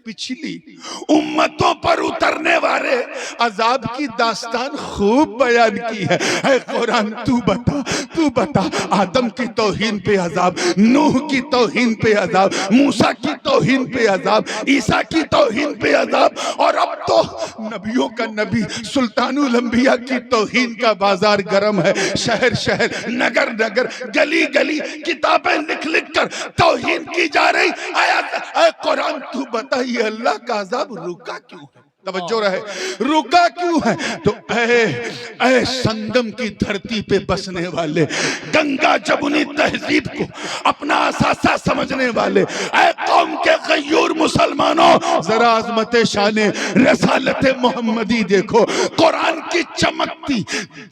पिछली उम्मतों पर उतरने वाले अजाब की दास्तान खूब बयान की है। ऐ कुरान तू बता, आदम की तौहीन पे अजाब, नूह की तौहीन पे अजाब, मूसा की तौहीन पे अजाब, ईसा की तौहीन पे अजाब, और अब तो नबियों का नबी सुल्तानुल अंबिया की तौहीन का बाजार गर्म है। शहर शहर, नगर नगर, गली गली किताबें लिख लिख कर तौहीन की जा रही। ऐ कुरान तू बता, ये अल्लाह का अजाब रुका क्यों है? तवज्जो रहे, रुका क्यों है? तो ऐ संगम की धरती पे बसने वाले, गंगा जमुनी तहजीब को अपना असासा समझने वाले, ऐ कौम के गयूर मुसलमानों, जरा अज़मत शाने रसालत मोहम्मदी देखो। कुरान की चमकती,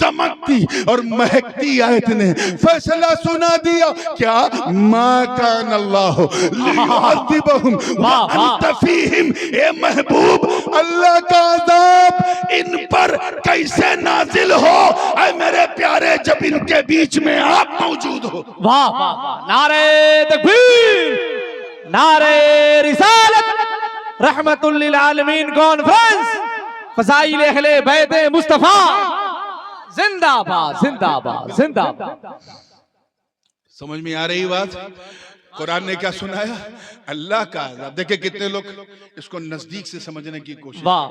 दमकती और महकती आयत ने फैसला सुना दिया। क्या? मा कान अल्लाह लियुअज़्ज़िबहुम व अंत फीहिम। ए महबूब, अल्लाह का अज़ाब इन पर कैसे नाजिल हो, ऐ मेरे प्यारे, जब इनके बीच में आप मौजूद हो। वाह वाह वाह, नारे तकबीर, नारे रिसालत, रहमतुल लिल आलमीन कॉन्फ्रेंस, फज़ाइल अहले बैत मुस्तफा, जिंदाबाद जिंदाबाद जिंदाबाद। समझ में आ रही बात? कुरान ने क्या सुनाया? अल्लाह का अज़ाब। देखिए कितने लोग इसको नजदीक से समझने की कोशिश। वाह,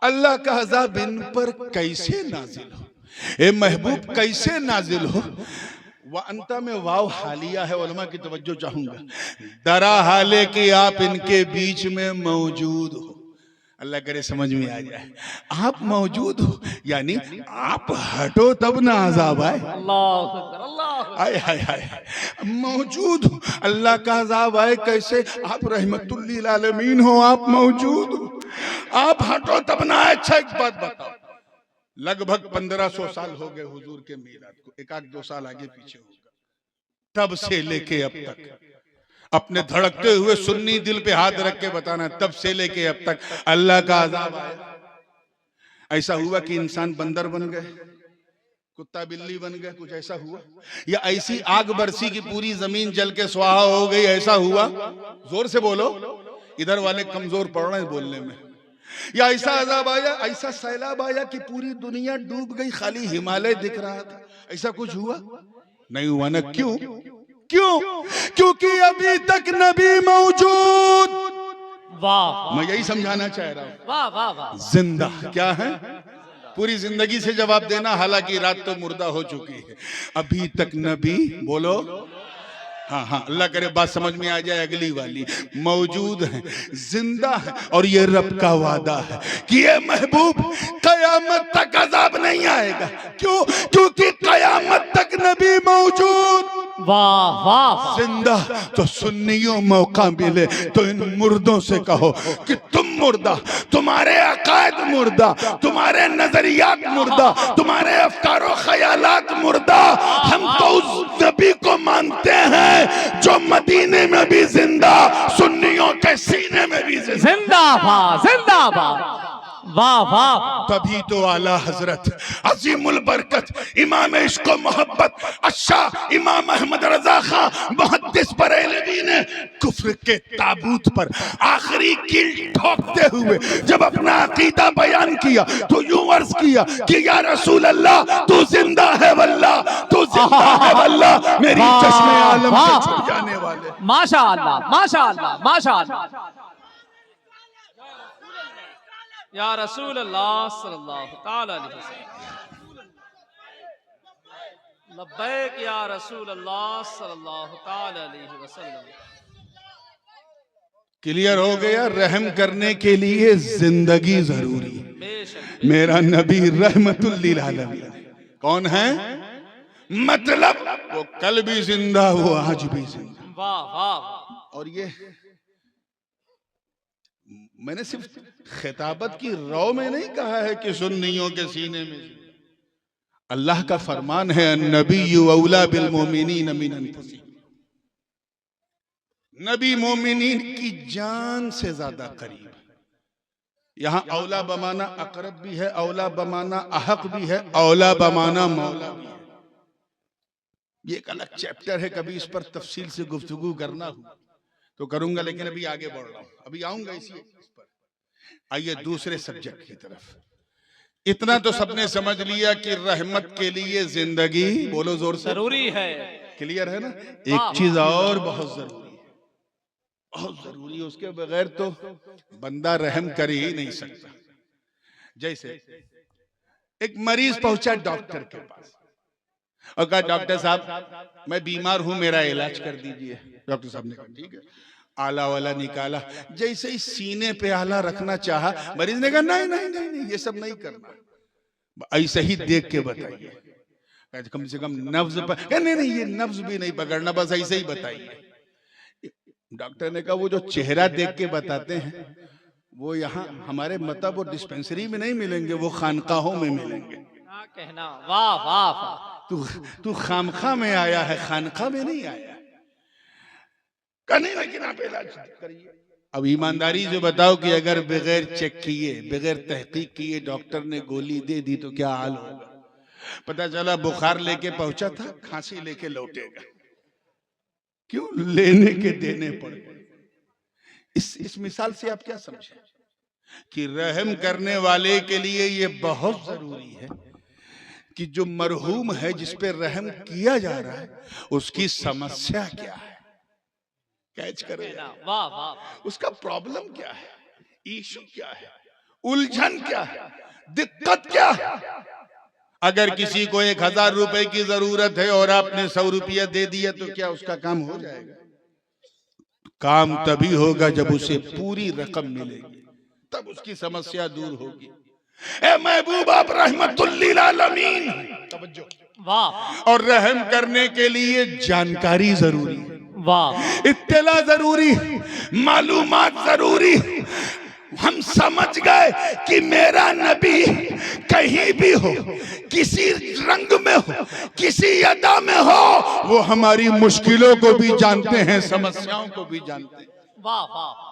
अल्लाह का अज़ाब इन पर कैसे नाजिल हो, ए महबूब कैसे नाजिल हो? व अंता में वाव हालिया है, उलमा की तवज्जो चाहूंगा। दरा हाले कि आप इनके बीच में मौजूद हो। अल्लाह करे समझ में आ जाए। आप मौजूद हो यानी आप हटो तब ना अज़ाब आए। अल्लाह अकबर, अल्लाह। आए हाय हाय, मौजूद हो, अल्लाह का अज़ाब आए कैसे? आप रहमतुल लिल आलमीन हो, आप मौजूद हो, आप हटो तब ना आए। अच्छा एक बात बताओ, लगभग 1500 साल हो गए हुजूर के मीलाद को, एक आध 2 साल आगे पीछे होगा, तब से लेके अब तक अपने धड़कते हुए सुन्नी दिल पे हाथ रख के बताना, तब से लेके अब तक अल्लाह का अज़ाब आया? ऐसा हुआ कि इंसान बंदर बन गए, कुत्ता बिल्ली बन गए, कुछ ऐसा हुआ? या ऐसी आग बरसी की पूरी जमीन जल के स्वाहा हो गई, ऐसा हुआ? जोर से बोलो, इधर वाले कमजोर पड़ रहे हैं बोलने में। या ऐसा अज़ाब आया, ऐसा सैलाब आया कि पूरी दुनिया डूब गई, खाली हिमालय दिख रहा था? ऐसा कुछ हुआ? नहीं हुआ ना। क्यों? क्योंकि अभी तक नबी मौजूद। वाह, मैं यही समझाना चाह रहा हूं। वाह वाह वाह, जिंदा क्या है? पूरी जिंदगी से जवाब देना, हालांकि रात तो मुर्दा हो चुकी है। अभी तक नबी, बोलो हाँ हाँ, अल्लाह करे बात समझ में आ जाए। अगली वाली, मौजूद है, जिंदा है, और ये रब का वादा है कि ये महबूब कयामत तक अज़ाब नहीं आएगा। क्यों? क्योंकि कयामत तक नबी मौजूद। वाह वाह, जिंदा। तो सुन्नियों मौका मिले तो इन मुर्दों से कहो कि तुम मुर्दा, तुम्हारे अकायद मुर्दा, तुम्हारे नजरियात मुर्दा, तुम्हारे अफकारो ख्यालात मुर्दा। हम तो उस नबी को मानते हैं जो मदीने में भी जिंदा, सुन्नियों के सीने में भी जिंदाबाद जिंदाबाद। वाह वाह, तभी तो आला हजरत अजीमुल बरकत इमाम इश्क व मोहब्बत अशाह इमाम अहमद रजा खां मुहद्दिस बरेलवी ने कुफ्र के ताबूत पर आखिरी कील ठोकते हुए जब अपना अकीदा बयान किया तो यूं अर्ज किया कि या रसूल अल्लाह, तू जिंदा है वल्लाह, तू जिंदा है वल्लाह, मेरी चश्मे आलम से छुप जाने वाले। माशाअल्लाह माशाअल्लाह माशाअल्लाह। या रसूल अल्लाह सल्लल्लाहु ताला अलैहि वसल्लम। लब्बैक या रसूल अल्लाह सल्लल्लाहु ताला अलैहि वसल्लम। क्लियर हो गया। रहम करने के लिए जिंदगी जरूरी। बेशक मेरा नबी रहमतुल लिल आलमीन कौन है? मतलब वो कल भी जिंदा, वो आज भी जिंदा। वाह वाह। और ये मैंने सिर्फ खिताबत की रौ में नहीं कहा है कि सुन्नियों के सीने में। अल्लाह का फरमान है, नबी औला बिल मोमिनीन मिन अनफुसिहिम। नबी मोमिनीन की जान से ज्यादा करीब। यहाँ औला बमाना अकरब भी है, औला बमाना अहक भी है, औला बमाना मौला भी है। ये एक अलग चैप्टर है, कभी इस पर तफसील से गुफ्तगू करना हो तो करूंगा, लेकिन अभी आगे बढ़ रहा हूं, अभी आऊंगा इस पर। आइए दूसरे सब्जेक्ट की तरफ। इतना तो सबने समझ लिया कि रहमत के लिए जिंदगी, बोलो जोर से, जरूरी है। क्लियर है ना? एक चीज और बहुत जरूरी है, बहुत जरूरी है, उसके बगैर तो बंदा रहम कर ही नहीं सकता। जैसे एक मरीज पहुंचा डॉक्टर के पास और कहा, डॉक्टर साहब मैं बीमार हूं, मेरा इलाज कर दीजिए। डॉक्टर साहब ने कहा ठीक है। आला वाला निकाला, जैसे ही सीने पे आला रखना चाहा, मरीज ने कहा नहीं नहीं नहीं नहीं, ये सब नहीं करना, ऐसे ही देख के बताइए, कम से कम नब्ज पर। नहीं नहीं, ये नब्ज भी नहीं पकड़ना, बस ऐसे ही बताइए। डॉक्टर ने कहा वो जो चेहरा देख के बताते हैं वो यहाँ हमारे मतलब वो डिस्पेंसरी में नहीं मिलेंगे, वो खानकाहों में मिलेंगे। क्या कहना, वाह वाह वाह। तू खामखा में आया है, खानका में नहीं आया। नहीं, लेकिन आप इलाज करिए। अब ईमानदारी से बताओ कि अगर बगैर चेक किए, बगैर तहकीक किए डॉक्टर ने गोली दे दी तो क्या हाल होगा? पता चला बुखार लेके पहुंचा था, खांसी लेके लौटेगा। क्यों? लेने के देने पड़े। इस मिसाल से आप क्या समझे कि रहम करने वाले के लिए ये बहुत जरूरी है कि जो मरहूम है, जिस पे रहम किया जा रहा है, उसकी समस्या क्या है, कैच करें, वाह वाह। उसका प्रॉब्लम क्या है, इशू क्या है, उलझन क्या है, दिक्कत क्या है। अगर किसी को 1000 रुपए की जरूरत है और आपने 100 रुपया दे दिया तो क्या उसका काम हो जाएगा? काम तभी होगा जब उसे पूरी रकम मिलेगी, तब उसकी समस्या दूर होगी। ए महबूब, आप रहमतुल लिल आलमीन, तवज्जो, वाह। और रहम करने के लिए जानकारी जरूरी है, वाह, इत्तला जरूरी, मालूमात जरूरी। हम समझ गए कि मेरा नबी कहीं भी हो, किसी रंग में हो, किसी अदा में हो, वो हमारी मुश्किलों को भी जानते हैं, समस्याओं को भी जानते हैं। वाह वाह।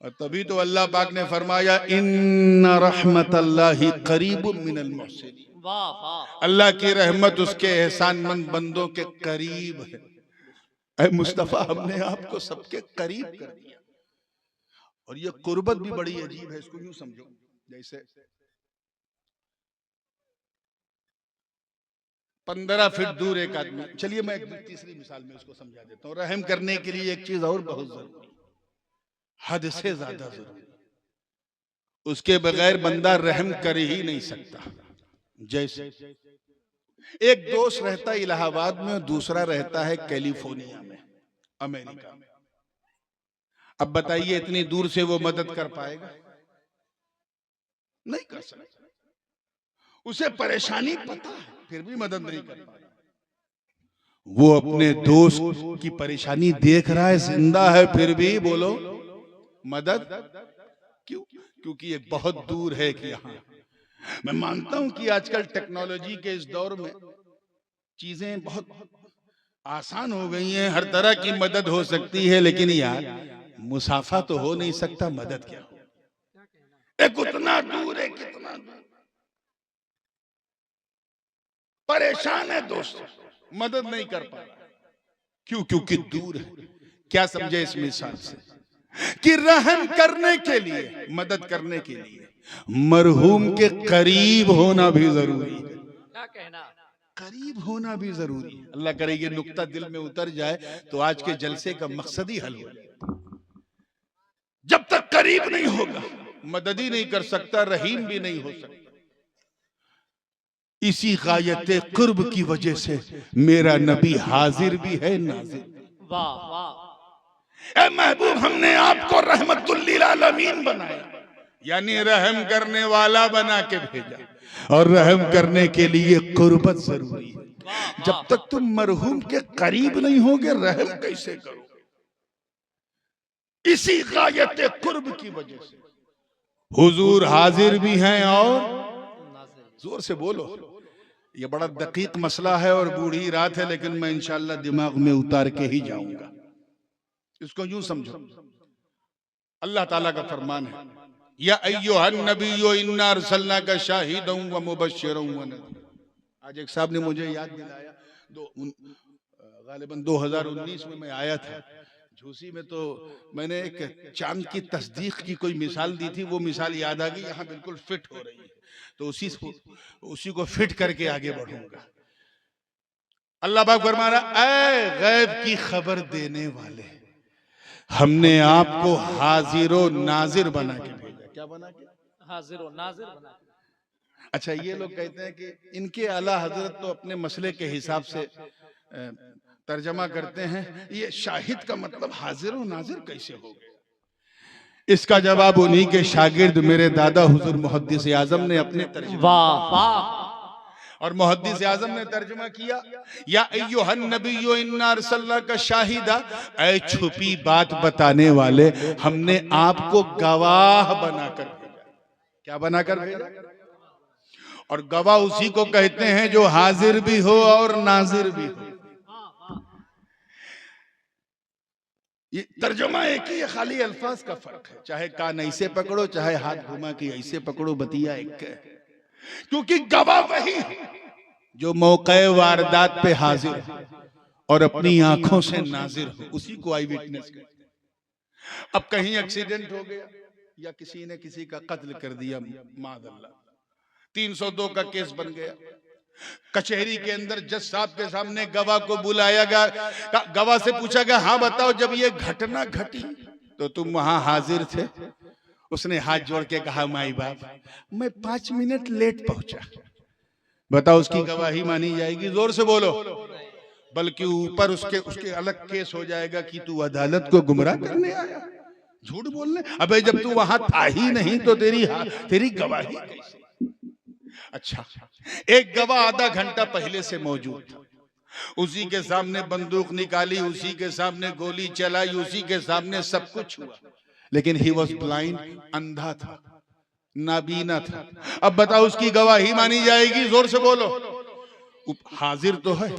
और तभी तो अल्लाह पाक ने फरमाया, इन्ना रहमतल्लाहि करीबुम मिनल मुहसिनीन। वाह वाह। अल्लाह की रहमत उसके एहसानमंद बंदों के करीब है। ऐ मुस्तफा, हमने आपको सबके करीब कर दिया। और ये कुर्बत भी बड़ी अजीब है, इसको यूं समझो जैसे 15 फीट दूर एक आदमी। चलिए मैं एक तीसरी मिसाल में उसको समझा देता हूँ। रहम करने के लिए एक चीज और बहुत जरूरी, हद से ज्यादा जरूरी, उसके बगैर बंदा रहम कर ही नहीं सकता। जैसे एक दोस्त रहता है इलाहाबाद में, दूसरा रहता है कैलिफोर्निया में, अमेरिका में। अब बताइए इतनी दूर से वो मदद कर पाएगा? नहीं कर सकता। उसे परेशानी पता है, फिर भी मदद नहीं कर पाएगा। वो अपने दोस्त की परेशानी देख रहा है, जिंदा है, फिर भी बोलो मदद क्यों? क्योंकि ये बहुत दूर है कि यहाँ। मैं मानता हूं कि आजकल टेक्नोलॉजी के इस दौर में चीजें बहुत आसान हो गई हैं, हर तरह की मदद हो सकती है, लेकिन यार मुसाफा तो हो नहीं सकता, मदद क्या हो? एक उतना दूर है, कितना दूर, परेशान है दोस्त, मदद नहीं कर पा रहा। क्यों? क्योंकि दूर है। क्या समझे इस मिसाल से कि रहम करने के लिए, मदद करने के लिए मरहूम के करीब होना भी जरूरी है। क्या कहना, करीब होना भी जरूरी है। अल्लाह करे ये नुक्ता दिल में उतर जाए तो आज के जलसे का मकसद ही हल हो। जब तक करीब नहीं होगा मदद ही नहीं कर सकता, रहीम भी नहीं हो सकता। इसी गायत कुर्ब की वजह से मेरा नबी हाजिर भी है, नाजिर। वाह वाह। ए महबूब, हमने आपको रहमतुल लिल आलमीन बनाया, यानी रहम करने वाला बना के भेजा, और रहम करने के लिए कुर्बत जरूरी है। जब तक तुम मरहूम के करीब नहीं होगे, रहम कैसे करोगे? इसी गायत कुर्ब की वजह से हुजूर हाजिर भी हैं और जोर से बोलो। ये बड़ा दकीक मसला है और बूढ़ी रात है, लेकिन मैं इंशाअल्लाह दिमाग में उतार के ही जाऊंगा। इसको यूं समझो, अल्लाह ताला का फरमान है, या अय्युहन नबिय्यु इन्ना अरसलनाका शाहिदन व मुबश्शिरन व नज़ीरा। आज एक साहब ने मुझे याद दिलाया, गालिबन 2019 में मैं आया था झूसी में, तो मैंने एक चांद की तस्दीक की कोई मिसाल दी थी, वो मिसाल याद आ गई, यहाँ बिल्कुल फिट हो रही है, तो उसी को फिट करके आगे बढ़ूंगा। अल्लाह पाक फरमा रहा, ऐ गैब की खबर देने वाले, हमने आपको हाजिर व नाजिर बना के भेजा। क्या बना के? हाजिर व नाजिर बना के। अच्छा, ये लोग कहते हैं कि इनके आला हजरत तो अपने मसले के हिसाब से तर्जमा करते हैं, ये शाहिद का मतलब हाजिर व नाजिर कैसे हो गए? इसका जवाब उन्हीं के शागिर्द मेरे दादा हुजूर मुहद्दिस आजम ने अपने तर्जुमे, वाह वाह, और मुहद्दिस आजम ने तर्जुमा किया, या अय्युहन नबिय्यु इन्ना अरसलनाका शाहिदा, ऐ छुपी बात बताने वाले, हमने आपको गवाह बनाकर भेजा। क्या बनाकर भेजा? और गवाह उसी को कहते हैं जो हाजिर भी हो और नाजिर भी हो। ये तर्जुमा एक ही है, खाली अल्फाज का फर्क है, चाहे कान ऐसे पकड़ो चाहे हाथ घुमा के ऐसे पकड़ो, बतिया एक है। क्योंकि गवाह वही है जो मौके वारदात पे हाजिर हो और अपनी आंखों से नाजिर हो, उसी को आई विटनेस कहते हैं। अब कहीं एक्सीडेंट हो गया या किसी ने किसी का कत्ल कर दिया, मादअल्लाह, 302 का केस बन गया, कचहरी के अंदर जज साहब के सामने गवाह को बुलाया गया, गवाह से पूछा गया, हाँ बताओ जब ये घटना घटी तो तुम वहां हाजिर थे? उसने हाथ जोड़ के कहा, माई बाप, मैं 5 मिनट लेट पहुंचा। बताओ उसकी गवाही मानी जाएगी? जोर से बोलो। बल्कि ऊपर उसके अलग केस हो जाएगा कि तू अदालत को गुमराह करने आया, झूठ बोलने। अबे जब तू वहां था ही नहीं तो तेरी गवाही कैसे? अच्छा, एक गवाह आधा घंटा पहले से मौजूद था, उसी के सामने बंदूक निकाली, उसी के सामने गोली चलाई, उसी के सामने सब कुछ हुआ, लेकिन ही वॉज ब्लाइंड, अंधा था, नाबीना था। अब बताओ उसकी गवाही मानी जाएगी? जोर से बोलो। हाजिर तो है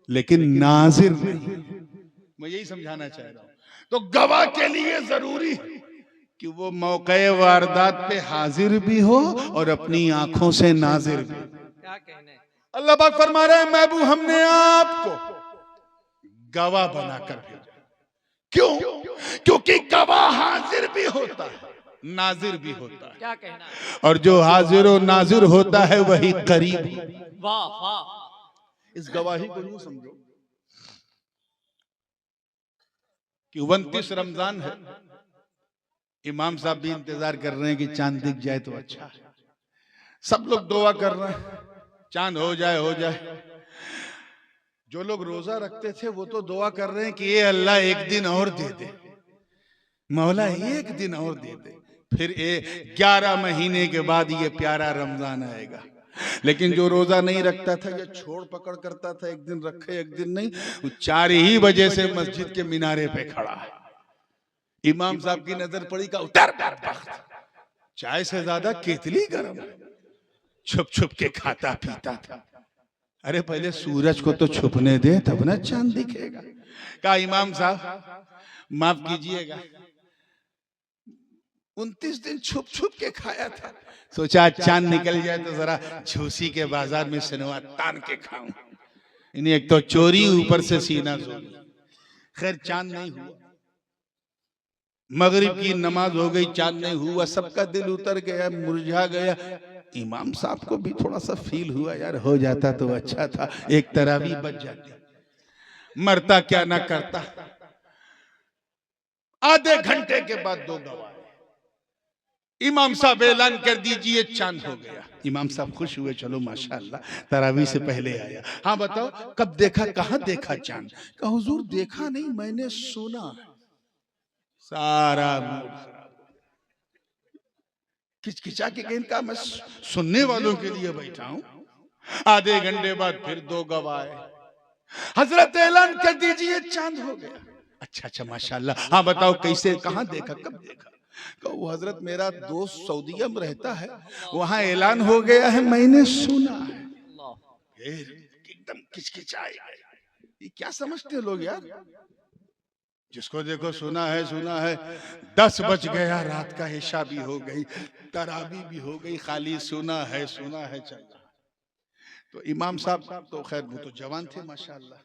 लेकिन नाजिर नहीं। मैं यही समझाना चाह रहा हूं। तो गवाह के लिए जरूरी है कि वो मौके वारदात पे हाजिर भी हो और अपनी आंखों से नाजिर भी। क्या कहने? अल्लाह पाक फरमा रहे हैं, महबूब हमने आपको गवाह बनाकर भेजा। क्यों? क्योंकि गवाह हाजिर भी होता है, नाजिर भी होता है। क्या कहना? और जो हाजिर और नाजिर होता है वही करीब। वाह वाह। इस गवाही को यूं समझो कि 29 रमजान है, इमाम साहब भी इंतजार कर रहे हैं कि चांद दिख जाए तो अच्छा है, सब लोग दुआ कर रहे हैं चांद हो जाए हो जाए। जो लोग रोजा रखते थे वो तो दुआ कर रहे हैं कि ये अल्लाह एक दिन और दे दे, मौला एक दिन और दे दे, फिर 11 महीने के बाद ये प्यारा रमजान आएगा। लेकिन जो रोजा नहीं रखता था या छोड़ पकड़ करता था, एक दिन रखे एक दिन नहीं, वो 4 ही बजे से मस्जिद के मिनारे पे खड़ा है। इमाम साहब की नजर पड़ी का उतर चाय से ज्यादा केतली गरम, छुप छुप के खाता पीता था। अरे पहले सूरज को तो छुपने दे तब ना चांद दिखेगा। कहा इमाम साहब माफ कीजिएगा, 29 दिन छुप छुप के खाया था, सोचा चांद निकल जाए तो जरा झूसी के बाजार में सिनेमा तान के खाऊं। इन्हें एक तो चोरी ऊपर से सीना जोरी। खैर चांद नहीं हुआ, मगरिब की नमाज हो गई, चांद नहीं हुआ, सबका दिल उतर गया, मुरझा गया। इमाम साहब को भी थोड़ा सा फील हुआ, यार हो जाता तो अच्छा था, एक तरावी बच जाती, मरता क्या ना करता। आधे घंटे के बाद 2 गवाह, इमाम साहब ऐलान कर दीजिए चांद हो गया। इमाम साहब खुश हुए, चलो माशाअल्लाह तरावी से पहले आया। हाँ बताओ कब देखा, कहाँ देखा चांद? कहा हुजूर देखा नहीं, मैंने सुना। सारा मूड खराब, किचकिचा के कहीं का मैं सुनने वालों के लिए बैठा हूं। आधे घंटे बाद फिर 2 गवाह आए, हजरत ऐलान कर दीजिए चांद हो गया। अच्छा अच्छा माशाअल्लाह, हाँ बताओ कैसे, कहाँ देखा, कब देखा? वो हजरत मेरा दोस्त सऊदीया में रहता है, वहां ऐलान हो गया है, मैंने सुना है। फिर एकदम किचकिचाए, ये क्या समझते लोग यार, जिसको देखो सुना है सुना है। 10 बज गया, रात का इशा भी हो गई, तरावी भी हो गई, खाली सुना है चल रहा। तो इमाम साहब तो खैर वो तो जवान थे माशाअल्लाह,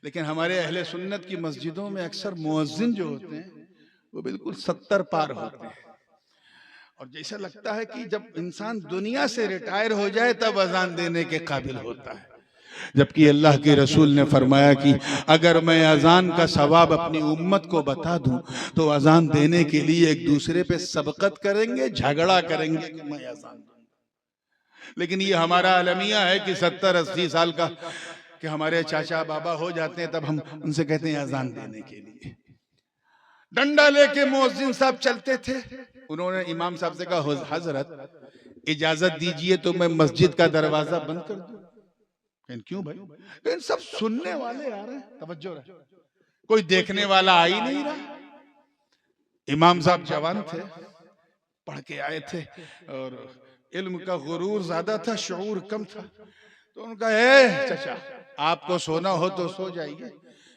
लेकिन हमारे अहले सुन्नत की मस्जिदों में अक्सर मुअज्जिन जो होते हैं वो बिल्कुल 70 पार होते हैं, और जैसा लगता है कि जब इंसान दुनिया से रिटायर हो जाए तब अजान देने के काबिल होता है। जबकि अल्लाह के रसूल ने फरमाया कि अगर मैं अजान का सवाब अपनी उम्मत को बता दूं तो अजान देने के लिए एक दूसरे पे सबकत करेंगे, झगड़ा करेंगे कि मैं अजान दूं। लेकिन ये हमारा अलमिया है कि 70-80 साल का कि हमारे चाचा बाबा हो जाते हैं तब हम उनसे कहते हैं अजान देने के लिए। डंडा लेके मुअज्जिन साहब चलते थे, उन्होंने इमाम साहब से कहा हजरत इजाजत दीजिए तो मैं मस्जिद का दरवाजा बंद कर दूं। क्यों भाई? सब सुनने वाले आ रहे हैं, तवज्जो रहे, कोई देखने वाला आ ही नहीं रहा। इमाम साहब जवान थे, पढ़ के आए थे और इल्म का गुरूर ज्यादा था, शऊर कम था। तो उनका चाचा आपको सोना हो तो सो जाइए,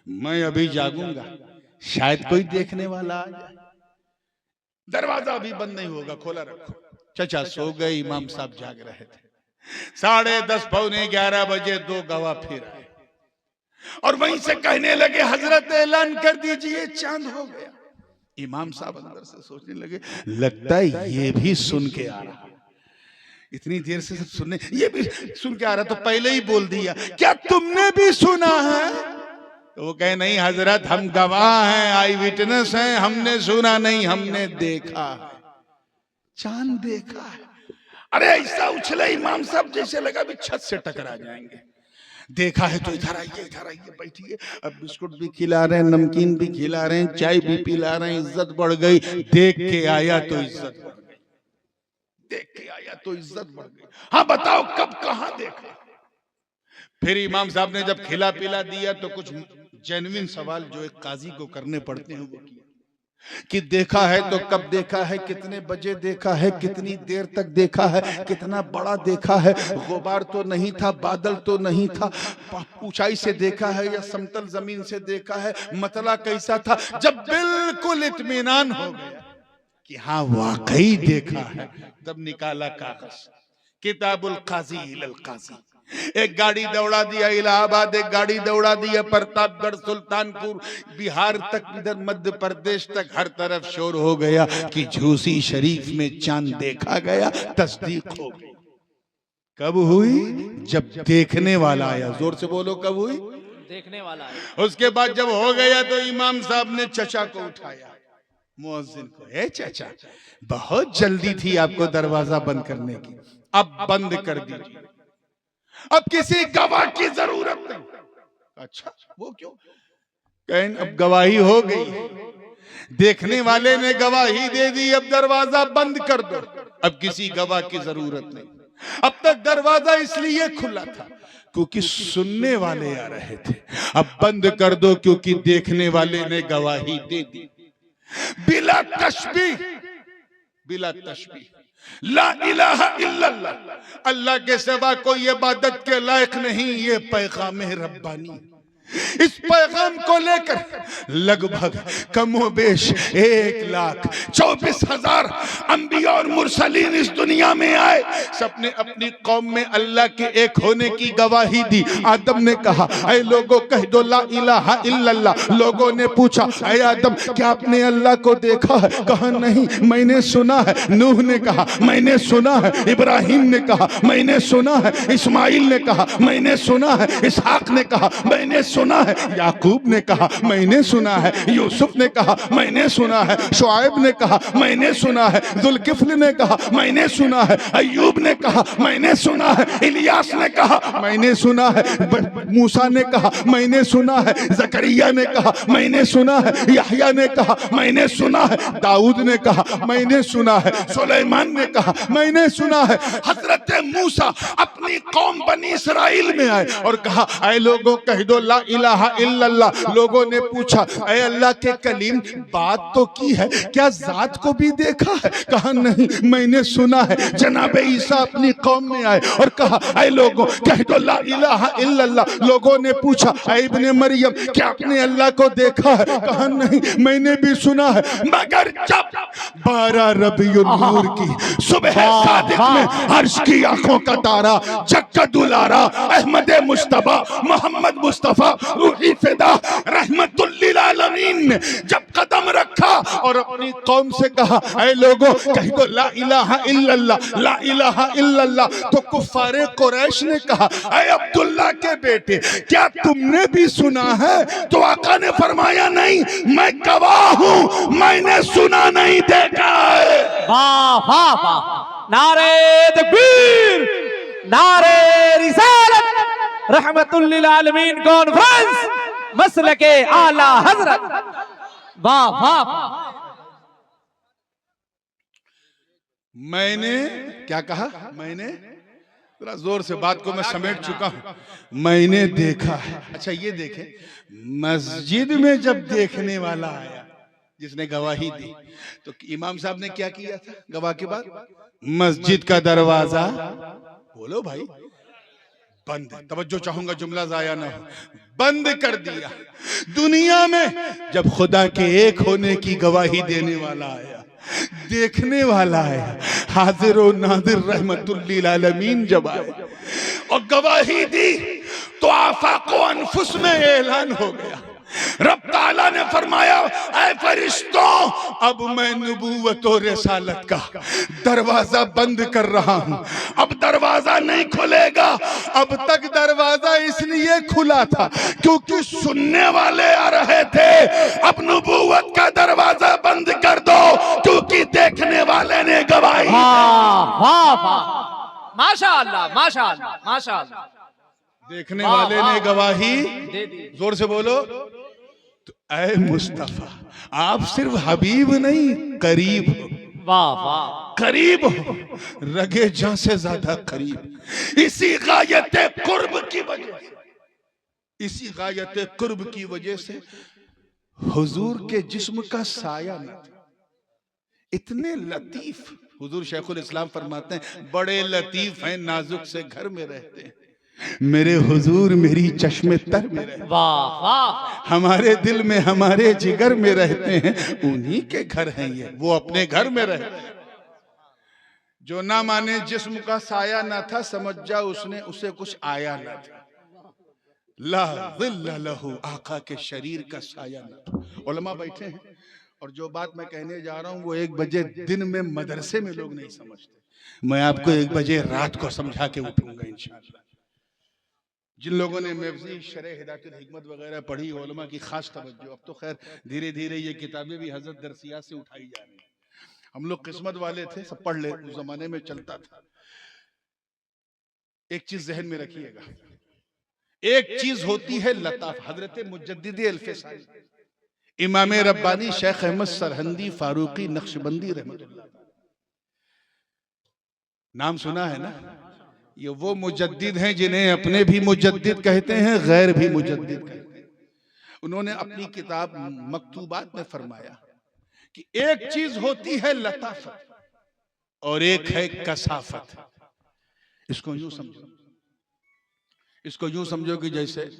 मैं अभी जागूंगा, शायद कोई देखने वाला आ जाए, दरवाजा अभी बंद नहीं होगा, खोला रखो। चाचा सो गए, इमाम साहब जाग रहे थे। 10:30 पौने 11 बजे 2 गवाह फिर आए और वहीं से कहने लगे हजरत ऐलान कर दीजिए चांद हो गया। इमाम साहब अंदर से सोचने लगे, लगता है ये भी सुन के आ रहा, इतनी देर से सब सुनने, ये भी सुन के आ रहा, तो पहले ही बोल दिया क्या तुमने भी सुना है? तो वो कहे नहीं हजरत, हम गवाह हैं, आई विटनेस हैं, हमने सुना नहीं, हमने देखा है, चांद देखा है। अरे ऐसा उछले इमाम साहब जैसे लगा भी छत से टकरा जाएंगे। देखा है तो इधर आइए बैठिए, अब बिस्कुट भी खिला रहे हैं, नमकीन भी खिला रहे हैं, चाय भी पिला रहे हैं, इज्जत बढ़ गई। देख के आया तो इज्जत बढ़ गई, देख के आया तो इज्जत बढ़ गई। हाँ बताओ कब कहाँ देखा? फिर इमाम साहब ने जब खिला पिला दिया तो कुछ जेन्युइन सवाल जो एक काजी को करने पड़ते हैं वो किया कि देखा है तो कब देखा है, कितने बजे देखा है, कितनी देर तक देखा है, कितना बड़ा देखा है, गुबार तो नहीं था, बादल तो नहीं था, ऊंचाई से देखा है या समतल जमीन से देखा है, मतला कैसा था? जब बिल्कुल इत्मीनान हो गया कि हाँ वाकई देखा है, तब निकाला कागज, किताबुल काजी इलल काजी। एक गाड़ी दौड़ा दिया इलाहाबाद, एक गाड़ी दौड़ा दिया प्रतापगढ़, सुल्तानपुर, बिहार तक, इधर मध्य प्रदेश तक, हर तरफ शोर हो गया कि झूसी शरीफ में चांद देखा गया, तस्दीक हो गई। कब हुई? जब देखने वाला आया। जोर से बोलो, कब हुई? देखने वाला आया। उसके बाद जब हो गया तो इमाम साहब ने चचा को उठाया, मुअज्जिन को, ए चाचा बहुत जल्दी थी आपको दरवाजा बंद करने की, अब बंद कर दीजिए, अब किसी गवाह की जरूरत नहीं। अच्छा वो क्यों? कहें अब गवाही हो गई, देखने वाले ने गवाही दे दी, अब दरवाजा बंद कर दो, अब किसी गवाह की जरूरत नहीं। अब तक दरवाजा इसलिए खुला था क्योंकि सुनने वाले आ रहे थे, अब बंद कर दो क्योंकि देखने वाले ने गवाही दे दी। बिला तशबीह, बिला तशबीह, ला इलाहा इल्लल्लाह, अल्लाह के सिवा कोई इबादत के लायक नहीं। ये पैगाम रब्बानी, इस पैगाम को लेकर लगभग कमोबेश 1,24,000 अंबिया और मुरसलीन इस दुनिया में आए, सबने अपनी कौम में अल्लाह के एक होने की गवाही दी। आदम ने कहा ऐ लोगों कह दो ला इलाहा इल्लल्लाह। लोगों ने पूछा ऐ आदम क्या आपने अल्लाह को देखा है? कहा नहीं, मैंने सुना है। नूह ने कहा मैंने सुना है। इब्राहिम ने कहा मैंने सुना है। इस्माइल ने कहा मैंने सुना है। इसहाक ने कहा मैंने सुना है, याकूब ने कहा मैंने सुना है, यूसुफ ने कहा मैंने सुना है, शुआइब ने कहा मैंने सुना है, जुल्किफ्ल ने कहा मैंने सुना है, अय्यूब ने कहा मैंने सुना है, इलियास ने कहा मैंने सुना है, मूसा ने कहा मैंने सुना है, जकरिया ने कहा मैंने सुना है, यहया ने कहा मैंने सुना है, दाऊद ने कहा मैंने सुना है, सुलेमान ने कहा मैंने सुना है। हजरत मूसा अपनी कौम बनी इसराइल में आए और कहा ऐ लोगों कह दो ला इलाहा इल्लल्लाह। लोगों ने पूछा ऐ अल्लाह के कलीम बात तो की है, क्या जात को भी देखा है? कहा नहीं, मैंने सुना है। जनाब ईसा अपनी कौम में आए और कहा ऐ लोगों कह दो ला इलाहा इल्लल्लाह। लोगों ने पूछा ऐ इब्ने मरियम क्या आपने अल्लाह को देखा है? कहा नहीं, मैंने भी सुना है। मगर जब 12 रबीउल नूर की सुबह सादिक में अर्श की आंखों का तारा जग का दुलारा अहमद मुस्तफा मोहम्मद मुस्तफा रूही फिदा रहमतुल लिल आलमीन ने जब कदम रखा और अपनी कौम से कहा ऐ लोगों कह दो ला इलाहा इल्लल्लाह ला इलाहा इल्लल्लाह। तो कुफ्फारे कुरैश ने कहा ऐ अब्दुल्ला के बेटे क्या तुमने भी सुना है? तो आका ने फरमाया नहीं, मैं गवाह हूं, मैंने सुना नहीं देखा है। वाह वाह वाह, नारे तकबीर, नारे रिसालत, रहमतुल लिल आलमीन कॉन्फ्रेंस, मसलके आला हजरत। वाह वाह वाह। मैंने क्या कहा? मैंने थोड़ा जोर से बात को मैं समेट चुका हूं। मैंने देखा है। अच्छा ये देखें, मस्जिद में जब देखने वाला आया जिसने गवाही दी तो इमाम साहब ने क्या किया था? गवाह के बाद मस्जिद का दरवाजा बोलो भाई बंद, तवज्जो चाहूंगा जुमला जाया ना हो, बंद कर दिया। दुनिया में जब खुदा के एक होने की गवाही देने वाला आया, देखने वाला आया, हाजिर और नादिर रहमतुल लिल आलमीन जब आए और गवाही दी तो आफाको अनफुस में ऐलान हो गया। रब ताला ने फरमाया ऐ फरिश्तों अब मैं नबूवत और रिसालत का दरवाजा बंद कर रहा हूं, अब दरवाजा नहीं खुलेगा। अब तक दरवाजा इसलिए खुला था क्योंकि सुनने वाले आ रहे थे, अब नबूवत का दरवाजा बंद कर दो क्योंकि देखने वाले ने गवाही। वाह वाह वाह, माशाअल्लाह माशाअल्लाह माशाअल्लाह। देखने वाले ने गवाही दे दी। जोर से बोलो। तो ऐ मुस्तफा आप सिर्फ हबीब नहीं करीब हो, वाह वाह, करीब हो, रगे जां से ज्यादा करीब। इसी गायत कुर्ब की वजह से, इसी गायत कुर्ब की वजह से हुजूर के जिस्म का साया न था। इतने लतीफ हुजूर शेखुल इस्लाम फरमाते हैं बड़े लतीफ हैं, नाजुक से घर में रहते हैं। मेरे हुजूर मेरी चश्मे तर में रहते हैं, वाह वाह, हमारे दिल में हमारे जिगर में रहते हैं, उन्हीं के घर हैं ये, वो अपने घर में रहते हैं। जो ना माने जिस्म का साया ना था, समझ जा उसने उसे कुछ आया ना था। ला ज़िल्ल लहू, आका के शरीर का साया ना था। उलमा बैठे हैं और जो बात मैं कहने जा रहा हूं वो 1 बजे दिन में मदरसे में लोग नहीं समझते। मैं आपको 1 बजे रात को समझा के उठूंगा इंशाअल्लाह। जिन लोगों ने मफ़ज़ी शरह हिदायतुल हिकमत वगैरह पढ़ी, उलमा की खास तवज्जो। अब तो खैर धीरे धीरे ये किताबें भी हजरत दरसियात से उठाई जा रही हैं। हम लोग किस्मत वाले थे, सब पढ़ ले, उस जमाने में चलता था। एक चीज जहन में रखिएगा, एक चीज होती है लताफ। हजरत मुजद्दिद अल्फसानी इमाम रब्बानी शेख अहमद सरहंदी फारूकी नक्शबंदी रहमतुल्लाह, नाम सुना है ना? ये वो मुजद्दिद हैं जिन्हें अपने भी मुजद्दिद कहते हैं, गैर भी मुजद्दिद कहते हैं। उन्होंने अपनी किताब मकतूबात में फरमाया कि एक चीज होती है लताफत और एक है कसाफत। इसको यूं समझो, इसको यूं समझो कि जैसे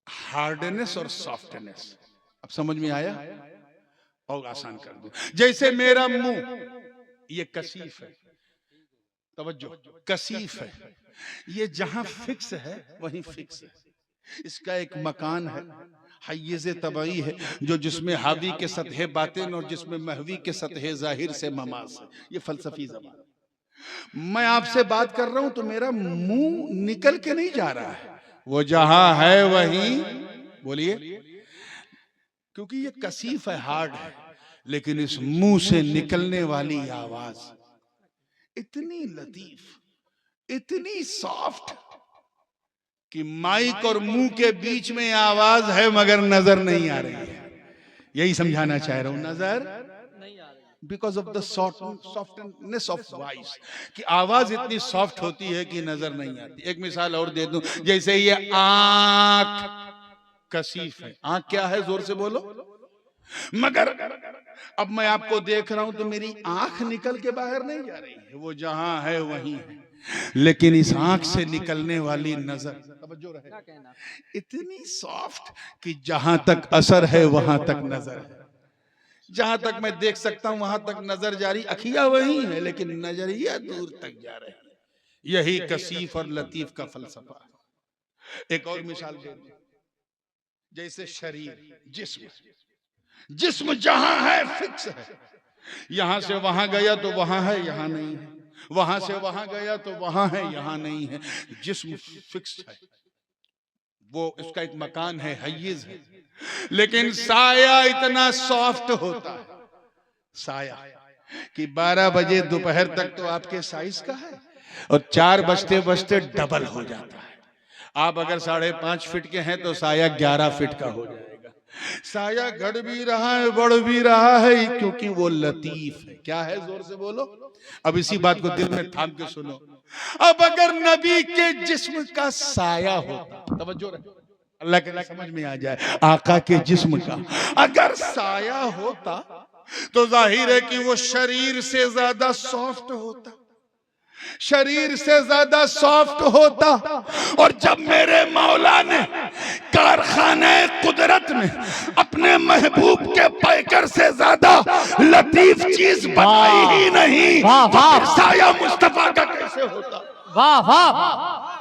हार्डनेस और सॉफ्टनेस। अब समझ में आया? और आसान कर दूं, जैसे मेरा मुंह ये कसीफ है, तवज्जो, कसीफ है, ये जहां फिक्स है वहीं फिक्स है। इसका एक मकान है, हय्यज़ तबई है, जो जिसमें हावी के सतह बातिन और जिसमें महवी के सतह जाहिर से ममास है। ये फलसफी ज़बान। मैं आपसे बात कर रहा हूं तो मेरा मुंह निकल के नहीं जा रहा है, वो जहां है वहीं, बोलिए, क्योंकि ये कसीफ है, हार्ड है, लेकिन इस मुंह से निकलने वाली आवाज इतनी लतीफ, इतनी सॉफ्ट कि माइक और मुंह के बीच में आवाज है मगर नजर नहीं आ रही है। यही समझाना चाह रहा हूं, नजर नहीं आ रही। Because of the softness of voice, कि आवाज इतनी सॉफ्ट होती है कि नजर नहीं आती। एक मिसाल और दे दूं, जैसे ये आंख कसीफ है। आंख क्या है, जोर से बोलो। मगर अब मैं आपको देख रहा हूं तो मेरी आंख निकल के बाहर नहीं जा रही है, वो जहां है वहीं है। लेकिन इस आंख से निकलने वाली नजर, तवज्जो रहे, क्या कहना? इतनी सॉफ्ट कि जहां तक असर है वहां तक नजर है। जहां तक मैं देख सकता हूं वहां तक नजर जारी, अखियां वही है लेकिन नजरिया दूर तक जा रही है। यही कसीफ और लतीफ का फलसफा है। एक और मिसाल दे दूं, जैसे शरीर, जिस्म जहां है फिक्स है, यहां से वहां गया तो वहां है, यहां नहीं है, वहां से वहां गया तो वहां है, यहां नहीं है। जिस्म फिक्स है, वो इसका एक मकान है, हय्यिज है। लेकिन साया इतना सॉफ्ट होता है, साया, कि 12 बजे दोपहर तक तो आपके साइज का है और 4 बजते बजते डबल हो जाता है। आप अगर 5.5 फीट के हैं तो साया 11 फीट का हो जाएगा। साया घट भी रहा है, बढ़ भी रहा है, क्योंकि वो लतीफ है। क्या है, जोर से बोलो। अब इसी बात को दिल में थाम के सुनो। अब अगर नबी के जिस्म का साया होता, तवज्जो रहे, अल्लाह के लिए समझ में आ जाए, आका के जिस्म का अगर साया होता तो जाहिर है कि वो शरीर से ज्यादा सॉफ्ट होता, शरीर से ज्यादा सॉफ्ट होता। और जब मेरे मौला ने कारखाने कुदरत में अपने महबूब के पैकर से ज्यादा लतीफ चीज बनाई ही नहीं, तो फिर साया मुस्तफा का कैसे होता? वाह वाह,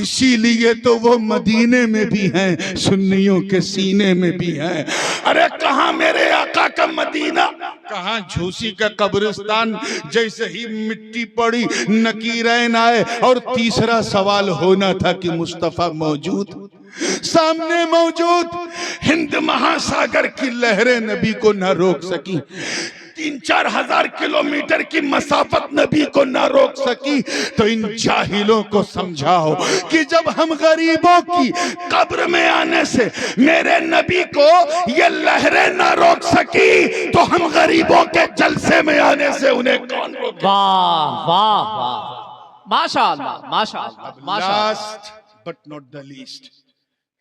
इसीलिए तो वो मदीने में भी हैं, सुन्नियों के सीने में भी हैं। अरे कहाँ मेरे आका का मदीना, कहाँ झूसी का कब्रिस्तान। जैसे ही मिट्टी पड़ी नकीरैन आए, और तीसरा सवाल होना था कि मुस्तफा मौजूद, सामने मौजूद। हिंद महासागर की लहरें नबी को न रोक सकी, 3-4 हजार किलोमीटर की मसाफत नबी को ना रोक सकी। तो इन जाहिलों को समझाओ कि जब हम गरीबों की कब्र में आने से मेरे नबी को ये लहरें ना रोक सकी, तो हम गरीबों के जलसे में आने से उन्हें कौन रोके? वाह वाह वाह, माशाअल्लाह माशाअल्लाह माशाअल्लाह। Last but not the least,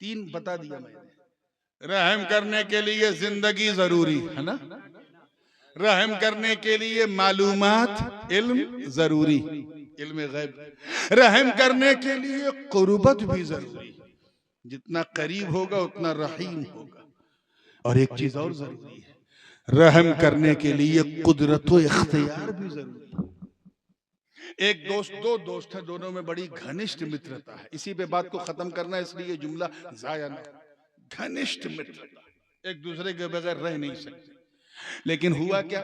3 बता दिया मैंने। रहम करने के लिए जिंदगी जरूरी है ना, रहम करने के लिए मालूमात इल्म जरूरी, इल्म गैब। रहम करने के लिए कुर्बत भी जरूरी, जितना करीब होगा उतना रहीम होगा। और एक चीज और जरूरी है, रहम करने के लिए कुदरत व इख्तियार भी जरूरी है। एक दोस्त, 2 दोस्त हैं, दोनों में बड़ी घनिष्ठ मित्रता है। इसी पे बात को खत्म करना, इसलिए जुमला जाया ना। घनिष्ठ मित्रता, एक दूसरे के बगैर रह नहीं सकते। लेकिन हुआ क्या,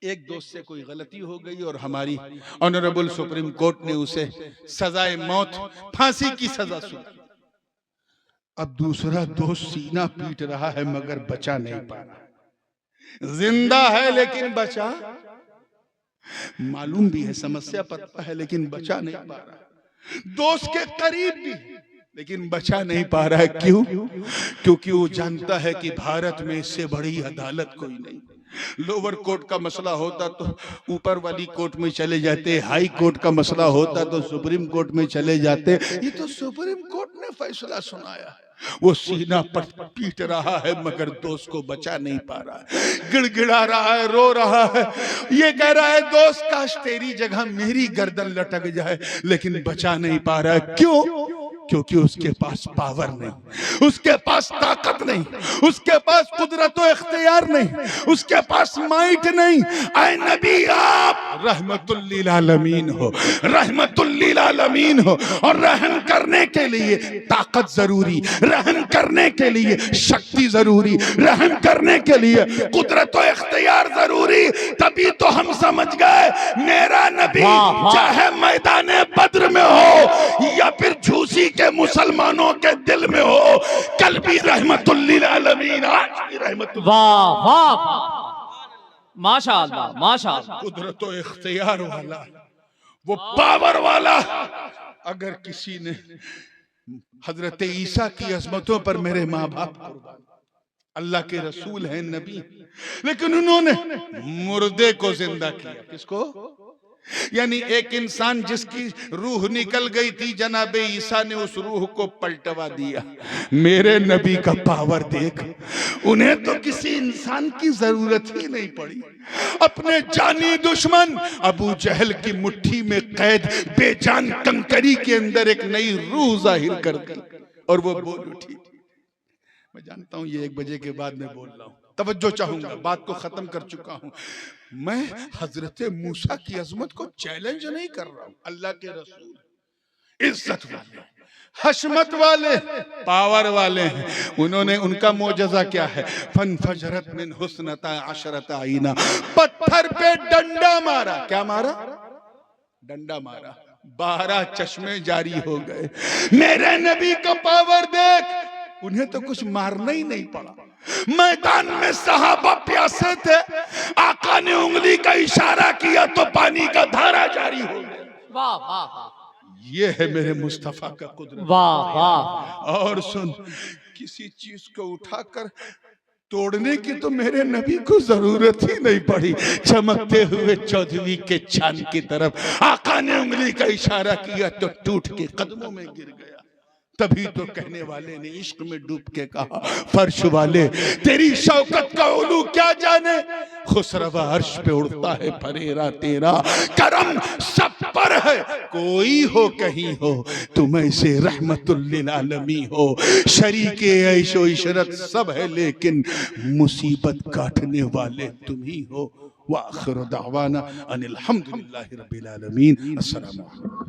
एक दोस्त से कोई गलती हो गई और हमारी ऑनरेबल सुप्रीम कोर्ट ने उसे सजाए मौत, फांसी की सजा सुनाई। अब दूसरा दोस्त सीना पीट रहा है मगर बचा नहीं पा रहा। जिंदा है लेकिन बचा, मालूम भी है, समस्या पता है, लेकिन बचा नहीं पा रहा। दोस्त के करीब भी लेकिन बचा नहीं पा रहा है। क्यों? क्योंकि वो जानता है कि भारत में इससे बड़ी अदालत कोई नहीं। लोअर कोर्ट का मसला होता तो ऊपर वाली कोर्ट में चले जाते, हाई कोर्ट का मसला होता तो सुप्रीम कोर्ट में चले जाते। ये तो सुप्रीम कोर्ट ने फैसला सुनाया। वो सीना पर पीट रहा है मगर दोस्त को बचा नहीं पा रहा है, गिड़गिड़ा रहा है, रो रहा है। ये कह रहा है, दोस्त काश तेरी जगह मेरी गर्दन लटक जाए, लेकिन बचा नहीं पा रहा है। क्यों? क्योंकि उसके पास पावर नहीं, उसके पास ताकत नहीं, उसके पास कुदरत व इख्तियार नहीं, उसके पास माइट नहीं। ऐ नबी आप रहमतुल लिल आलमीन हो, रहमतुल लिल आलमीन हो, और रहम करने के लिए ताकत जरूरी, रहम करने के लिए शक्ति जरूरी, रहम करने के लिए कुदरत व इख्तियार जरूरी। तभी तो हम समझ गए मेरा नबी चाहे मैदाने बद्र में हो या फिर झूसी के मुसलमानों के दिल में हो, कल भी रहमतुल लिल आलमीन, आज भी रहमतुल। वाह वाह माशाअल्लाह माशाअल्लाह। कुदरत व इख्तियार वाला, वो पावर वाला। अगर किसी ने हजरत ईसा की अजमतों पर मेरे माँ बाप कुर्बान, अल्लाह के रसूल हैं, नबी, लेकिन उन्होंने मुर्दे को जिंदा किया। किसको? यानी एक इंसान जिसकी रूह निकल गई थी, जनाबे ईसा ने उस रूह को पलटवा दिया। मेरे नबी का पावर देख, उन्हें तो किसी इंसान की जरूरत ही नहीं पड़ी। अपने जानी दुश्मन अबू जहल की मुट्ठी में कैद बेजान कंकरी के अंदर एक नई रूह जाहिर कर दी और वो बोल उठी। मैं जानता हूं ये 1 बजे के बाद मैं बोल रहा हूं, तवज्जो चाहूंगा, बात को खत्म कर चुका हूं। मैं हजरत मूसा की अजमत को चैलेंज नहीं कर रहा हूं। अल्लाह के रसूल इज्जत वाले, हशमत वाले, पावर वाले हैं। उन्होंने, उनका मोजज़ा क्या है? फन फजरत मिन हुस्नता अशरता आईना, पत्थर पे डंडा मारा। क्या मारा? डंडा मारा, 12 चश्मे जारी हो गए। मेरे नबी का पावर देख, उन्हें तो कुछ मारना ही नहीं पड़ा। मैदान में सहाबा प्यासे थे, आका ने उंगली का इशारा किया तो पानी का धारा जारी हो गया। वाह वाह, ये है मेरे मुस्तफा का कुदरत। वाह वाह। और सुन, किसी चीज को उठाकर तोड़ने की तो मेरे नबी को जरूरत ही नहीं पड़ी। चमकते हुए चौधरी के चांद की तरफ आका ने उंगली का इशारा किया तो टूट के कदमों में गिर गया। तभी तो कहने वाले ने इश्क में डूब के कहा, फर्श वाले तेरी शौकत का उलू क्या जाने, खुसरवा अर्श पे उड़ता है फरेरा तेरा, करम सब पर है, कोई हो कहीं हो, तुम ऐसे रहमतुल लिल आलमीन हो। शरीके ऐशो इशरत सब है, लेकिन मुसीबत काटने वाले तुम ही हो। व आखिर दावाना अनिल हम्दुलिल्लाहि रब्बिल आलमीन। अस्सलामु अलैकुम।